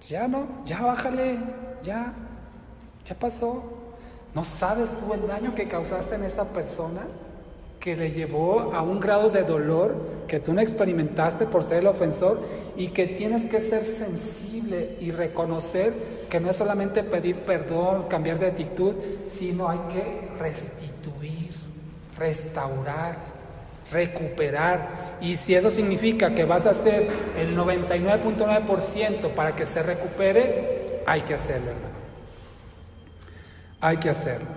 S1: Ya no, ya bájale, ya pasó. ¿No sabes tú el daño que causaste en esa persona? Que le llevó a un grado de dolor que tú no experimentaste por ser el ofensor, y que tienes que ser sensible y reconocer que no es solamente pedir perdón, cambiar de actitud, sino hay que restituir, restaurar, recuperar. Y si eso significa que vas a hacer el 99.9% para que se recupere, hay que hacerlo, hermano. Hay que hacerlo.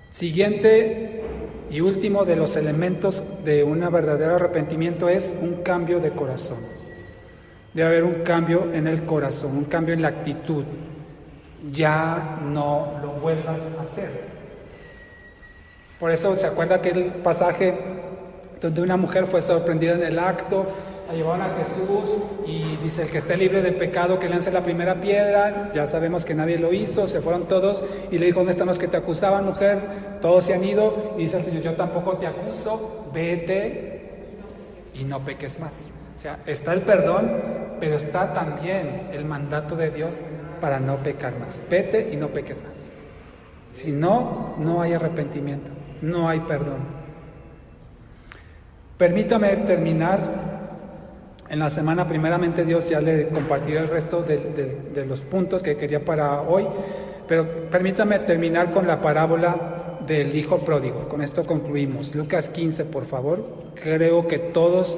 S1: Siguiente y último de los elementos de un verdadero arrepentimiento es un cambio de corazón. Debe haber un cambio en el corazón, un cambio en la actitud. Ya no lo vuelvas a hacer. Por eso se acuerda aquel pasaje donde una mujer fue sorprendida en el acto, la llevaron a Jesús y dice, el que esté libre de pecado que lance la primera piedra. Ya sabemos que nadie lo hizo, se fueron todos y le dijo, ¿dónde están los que te acusaban, mujer? Todos se han ido. Y dice el Señor, yo tampoco te acuso, vete y no peques más. O sea, está el perdón, pero está también el mandato de Dios para no pecar más. Vete y no peques más. Si no, no hay arrepentimiento, no hay perdón. Permítame terminar. En la semana, primeramente Dios ya le compartirá el resto de los puntos que quería para hoy, pero permítame terminar con la parábola del hijo pródigo. Con esto concluimos. Lucas 15, por favor. Creo que todos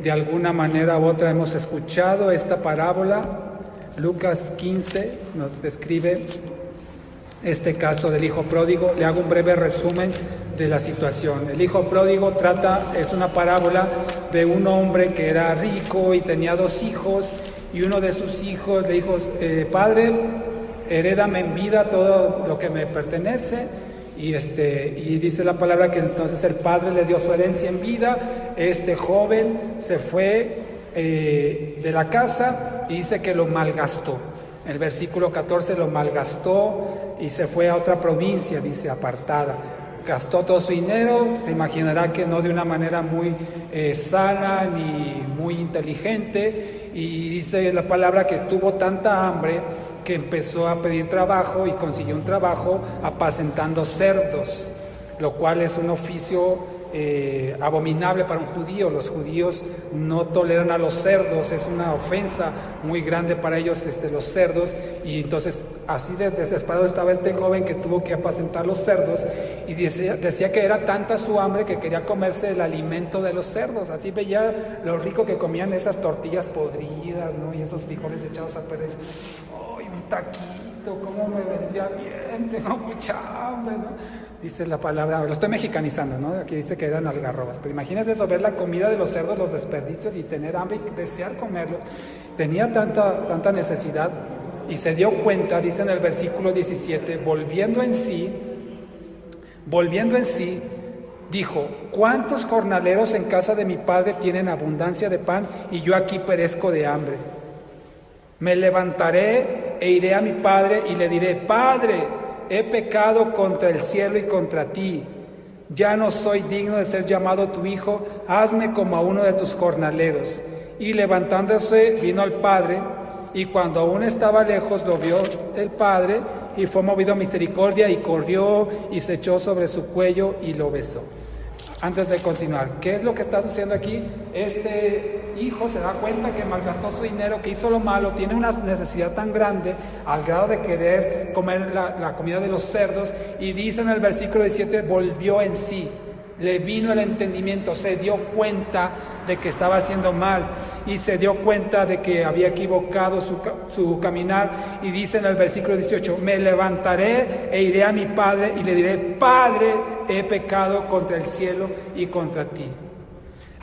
S1: de alguna manera u otra hemos escuchado esta parábola. Lucas 15 nos describe este caso del hijo pródigo. Le hago un breve resumen de la situación. El hijo pródigo es una parábola de un hombre que era rico y tenía 2 hijos, y uno de sus hijos le dijo, padre, herédame en vida todo lo que me pertenece, y dice la palabra que entonces el padre le dio su herencia en vida. Este joven se fue de la casa y dice que lo malgastó. El versículo 14, lo malgastó y se fue a otra provincia, dice, apartada. Gastó todo su dinero, se imaginará que no de una manera muy sana ni muy inteligente, y dice la palabra que tuvo tanta hambre que empezó a pedir trabajo y consiguió un trabajo apacentando cerdos, lo cual es un oficio abominable para un judío. Los judíos no toleran a los cerdos, es una ofensa muy grande para ellos los cerdos, y entonces así de desesperado estaba este joven que tuvo que apacentar los cerdos, y decía que era tanta su hambre que quería comerse el alimento de los cerdos. Así veía lo rico que comían esas tortillas podridas, ¿no? Y esos frijoles echados a perder. ¡Ay, un taquito! ¿Cómo me vendría bien? Tengo mucha hambre, ¿no? Dice la palabra, lo estoy mexicanizando, ¿no? Aquí dice que eran algarrobas, pero imagínense eso, ver la comida de los cerdos, los desperdicios, y tener hambre y desear comerlos. Tenía tanta necesidad, y se dio cuenta, dice en el versículo 17, volviendo en sí, dijo, ¿cuántos jornaleros en casa de mi padre tienen abundancia de pan y yo aquí perezco de hambre? Me levantaré e iré a mi padre y le diré, Padre, he pecado contra el cielo y contra ti. Ya no soy digno de ser llamado tu hijo, hazme como a uno de tus jornaleros. Y levantándose vino al padre, y cuando aún estaba lejos lo vio el padre, y fue movido a misericordia, y corrió y se echó sobre su cuello y lo besó. Antes de continuar, ¿qué es lo que está sucediendo aquí? Este hijo se da cuenta que malgastó su dinero, que hizo lo malo, tiene una necesidad tan grande al grado de querer comer la comida de los cerdos, y dice en el versículo 17, volvió en sí, le vino el entendimiento, se dio cuenta de que estaba haciendo mal, y se dio cuenta de que había equivocado su caminar, y dice en el versículo 18, me levantaré e iré a mi padre y le diré, Padre, he pecado contra el cielo y contra ti.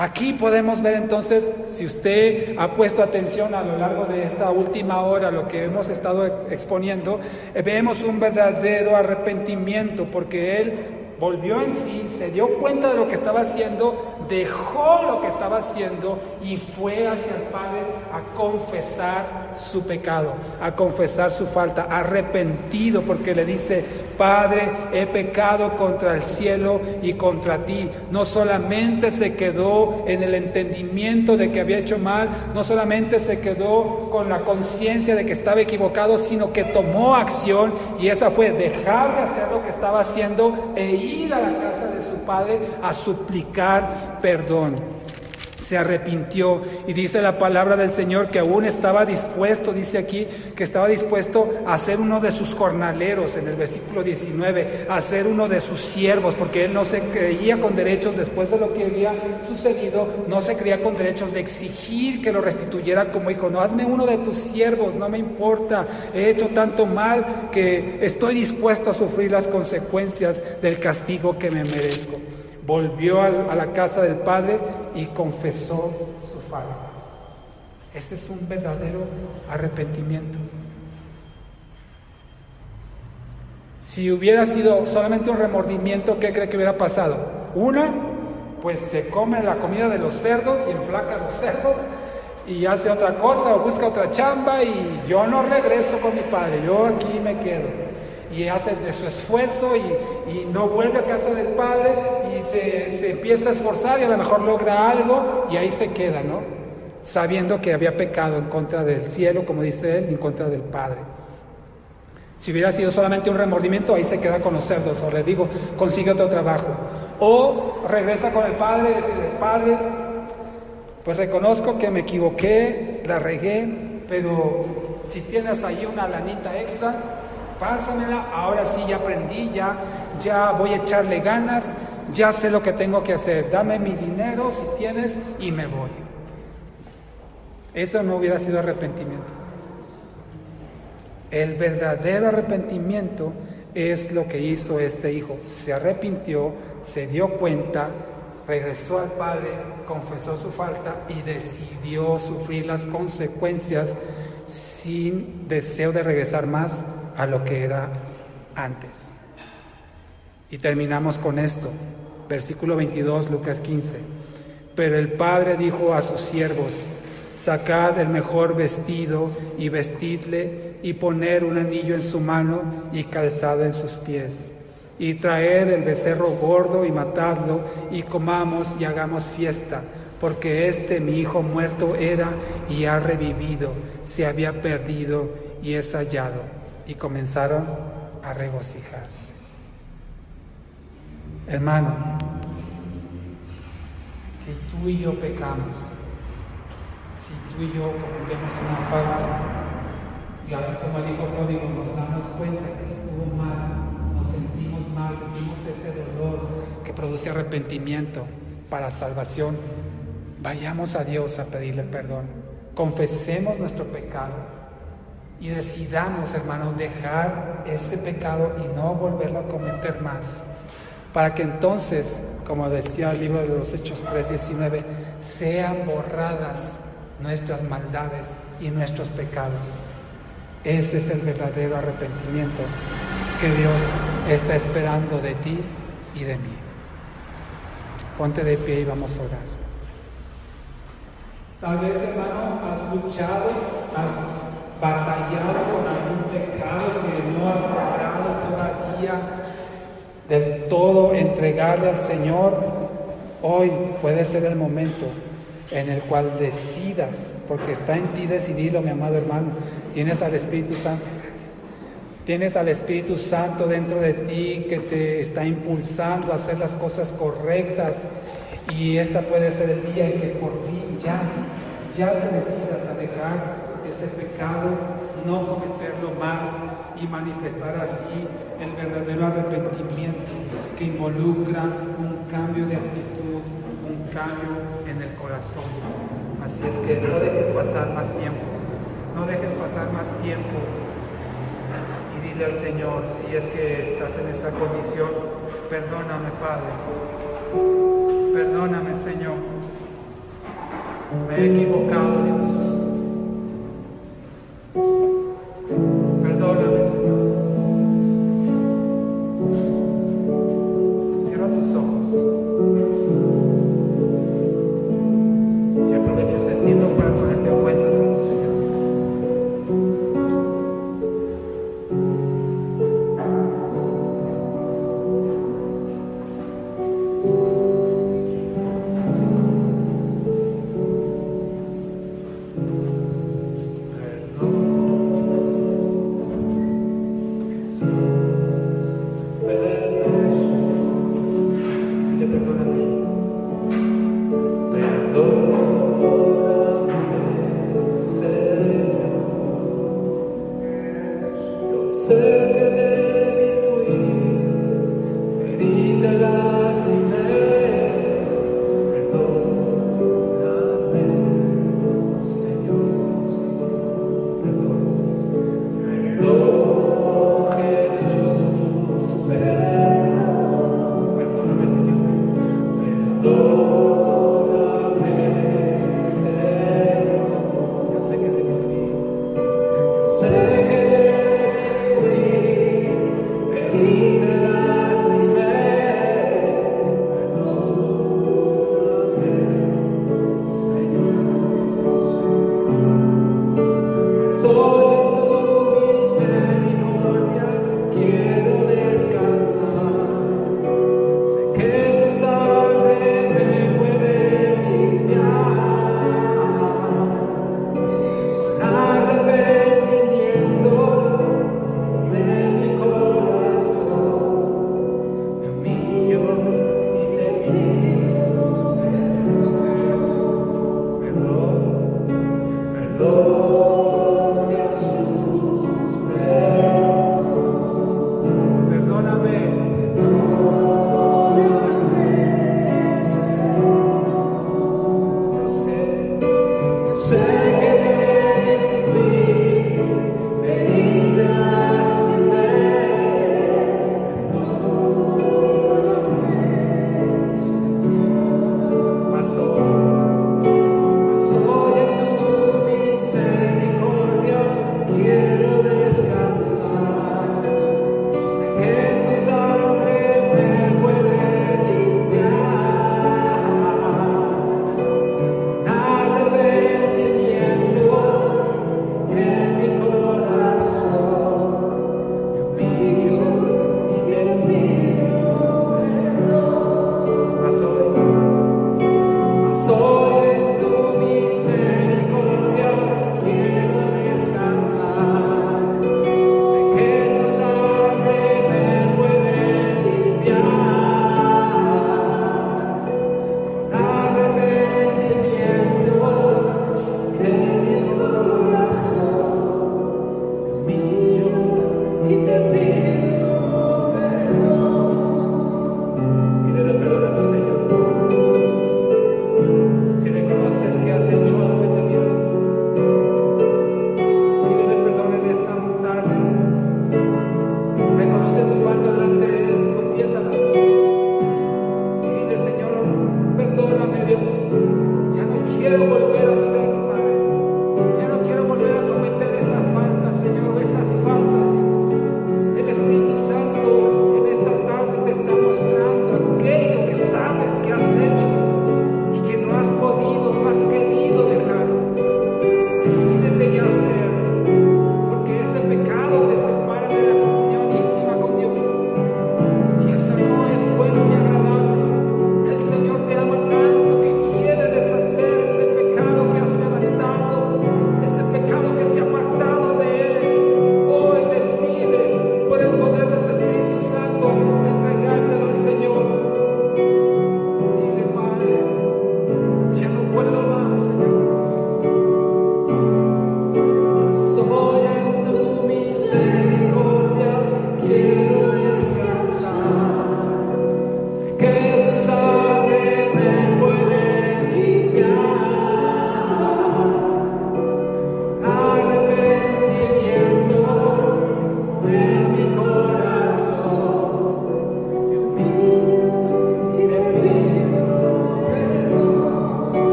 S1: Aquí podemos ver entonces, si usted ha puesto atención a lo largo de esta última hora, lo que hemos estado exponiendo, vemos un verdadero arrepentimiento, porque él volvió en sí, se dio cuenta de lo que estaba haciendo, dejó lo que estaba haciendo y fue hacia el Padre a confesar su pecado, a confesar su falta, arrepentido, porque le dice: Padre, he pecado contra el cielo y contra ti. No solamente se quedó en el entendimiento de que había hecho mal, no solamente se quedó con la conciencia de que estaba equivocado, sino que tomó acción, y esa fue dejar de hacer lo que estaba haciendo e ir a la casa de su padre a suplicar perdón. Se arrepintió, y dice la palabra del Señor que aún estaba dispuesto, dice aquí, que estaba dispuesto a ser uno de sus jornaleros, en el versículo 19, a ser uno de sus siervos, porque él no se creía con derechos después de lo que había sucedido, no se creía con derechos de exigir que lo restituyera como hijo. No, hazme uno de tus siervos, no me importa, he hecho tanto mal que estoy dispuesto a sufrir las consecuencias del castigo que me merezco. Volvió a la casa del Padre y confesó su falta. Ese es un verdadero arrepentimiento. Si hubiera sido solamente un remordimiento, ¿qué cree que hubiera pasado? Una, pues se come la comida de los cerdos y enflaca a los cerdos y hace otra cosa o busca otra chamba, y yo no regreso con mi padre, yo aquí me quedo. Y hace de su esfuerzo y no vuelve a casa del Padre, y se empieza a esforzar y a lo mejor logra algo y ahí se queda, ¿no? Sabiendo que había pecado en contra del cielo, como dice él, y en contra del Padre. Si hubiera sido solamente un remordimiento, ahí se queda con los cerdos, o le digo, consigue otro trabajo. O regresa con el Padre y decirle: Padre, pues reconozco que me equivoqué, la regué, pero si tienes ahí una lanita extra, pásamela, ahora sí ya aprendí, ya voy a echarle ganas, ya sé lo que tengo que hacer, dame mi dinero si tienes y me voy. Eso no hubiera sido arrepentimiento. El verdadero arrepentimiento es lo que hizo este hijo. Se arrepintió, se dio cuenta, regresó al Padre, confesó su falta y decidió sufrir las consecuencias sin deseo de regresar más a lo que era antes. Y terminamos con esto, versículo 22, Lucas 15. Pero el Padre dijo a sus siervos: sacad el mejor vestido y vestidle, y poner un anillo en su mano y calzado en sus pies, y traed el becerro gordo y matadlo, y comamos y hagamos fiesta, porque mi hijo muerto era y ha revivido, se había perdido y es hallado. Y comenzaron a regocijarse. Hermano, si tú y yo pecamos, si tú y yo cometemos una falta, y así como el hijo pródigo nos damos cuenta que estuvo mal, nos sentimos mal, sentimos ese dolor que produce arrepentimiento para salvación, vayamos a Dios a pedirle perdón, confesemos nuestro pecado y decidamos, hermanos, dejar ese pecado y no volverlo a cometer más, para que entonces, como decía el libro de los Hechos 3:19, sean borradas nuestras maldades y nuestros pecados. Ese es el verdadero arrepentimiento que Dios está esperando de ti y de mí. Ponte de pie y vamos a orar. Tal vez, hermano, has luchado, has batallado con algún pecado que no has logrado todavía del todo entregarle al Señor. Hoy puede ser el momento en el cual decidas, porque está en ti decidirlo, mi amado hermano. Tienes al Espíritu Santo. Tienes al Espíritu Santo dentro de ti que te está impulsando a hacer las cosas correctas, y esta puede ser el día en que por fin ya te decidas a dejar ese pecado, no cometerlo más y manifestar así el verdadero arrepentimiento que involucra un cambio de actitud, un cambio en el corazón. Así es que no dejes pasar más tiempo, no dejes pasar más tiempo, y dile al Señor, si es que estás en esa condición: perdóname, Padre, perdóname, Señor, Me he equivocado, Dios. Perdóname, Señor. Cierra tus ojos y aprovecha este tiempo para ponerte a cuentas con tu Señor.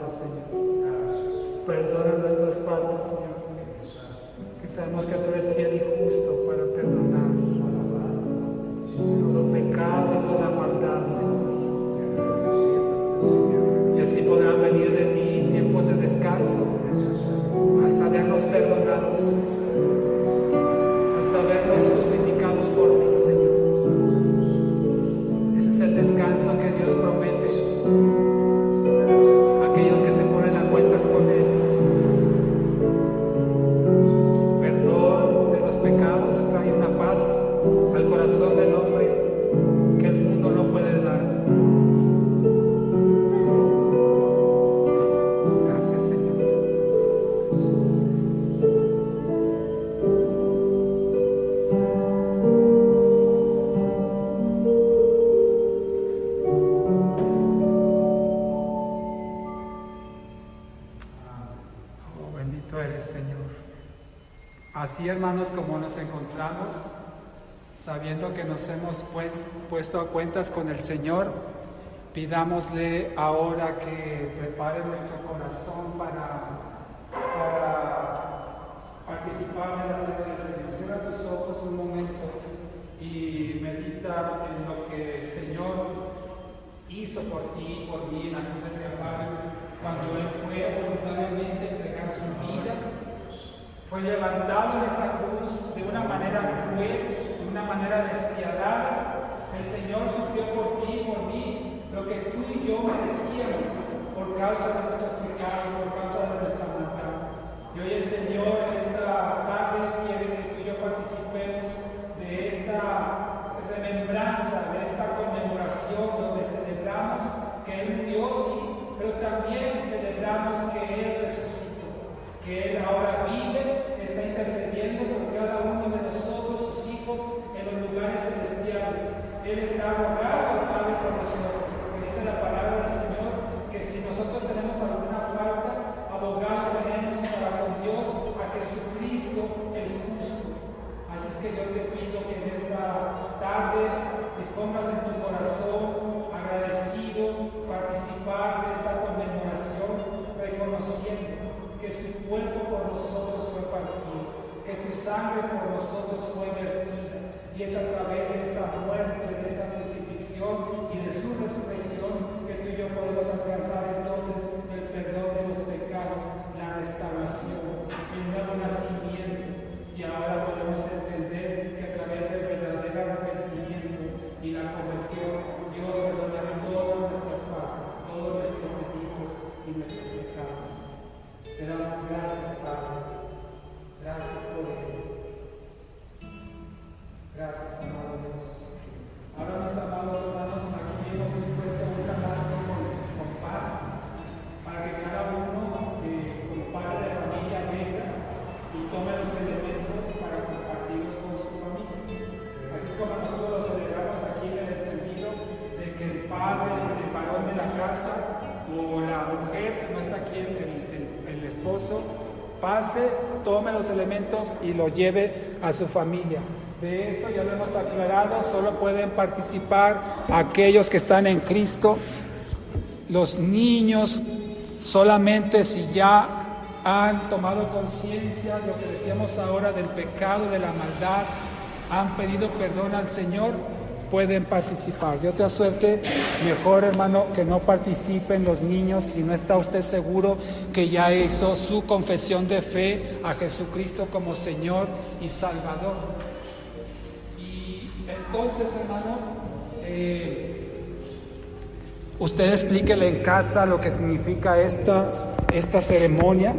S1: faltas, Señor. Perdona nuestras faltas, Señor. Que sabemos que tú eres fiel y justo para perdonar todo pecado y toda maldad, Señor. Y así podrán venir de ti tiempos de descanso, al sabernos perdonados, al sabernos justificados por ti, Señor. Ese es el descanso que Dios promete a aquellos que se ponen a cuentas con Él. Perdón de los pecados trae una paz al corazón del hombre que el mundo no puede dar. Gracias, Señor. Oh, bendito eres, Señor. Así, hermanos, como nos encontramos, sabiendo que nos hemos puesto a cuentas con el Señor, pidámosle ahora que prepare nuestro corazón para participar en la cena del Señor. Cierra tus ojos un momento y medita en lo que el Señor hizo por ti y por mí en la cruz del Calvario, cuando Él fue voluntariamente a entregar su vida. Fue levantado en esa cruz de una manera cruel, de una manera despiadada. El Señor sufrió por ti y por mí lo que tú y yo merecíamos por causa de nuestros pecados, por causa de nuestra maldad. Y hoy el Señor en esta tarde quiere que tú y yo participemos de esta remembranza, de esta conmemoración donde celebramos que Él murió, sí, pero también celebramos que Él resucitó, que Él ahora vive, está intercediendo por cada uno de nosotros, sus hijos, en los lugares celestiales. Él está rogando al Padre por nosotros, porque dice la palabra del Señor que si nosotros tenemos alguna falta, abogado tenemos para con Dios a Jesucristo el justo. Así es que yo te pido que en esta tarde dispongas en tu corazón agradecido participar de esta conmemoración, reconociendo que su cuerpo por nosotros fue partido, que su sangre por nosotros fue vertida, y es a través de esa muerte, de esa crucifixión y de su resurrección que tú y yo podemos alcanzar entonces el perdón de los pecados, la restauración, el nuevo nacimiento. Y ahora podemos entender que a través del verdadero arrepentimiento y la conversión, Dios perdonará todas nuestras faltas, todos nuestros delitos y nuestros pecados. Te damos gracias, Padre. Gracias por ello. Gracias, amado Dios. Ahora, mis amados hermanos, aquí hemos dispuesto un canasto con pan, para que cada uno, como padre de familia, venga y tome los elementos para compartirlos con su familia. Así es como nosotros lo celebramos aquí en el entendido de que el padre, el varón de la casa, o la mujer, si no está aquí el esposo, pase, tome los elementos y lo lleve a su familia. De esto ya lo hemos aclarado, solo pueden participar aquellos que están en Cristo. Los niños solamente si ya han tomado conciencia de lo que decíamos ahora del pecado, de la maldad, han pedido perdón al Señor, pueden participar. De otra suerte, mejor, hermano, que no participen los niños si no está usted seguro que ya hizo su confesión de fe a Jesucristo como Señor y Salvador. Y entonces, hermano, usted explíquele en casa lo que significa esta ceremonia.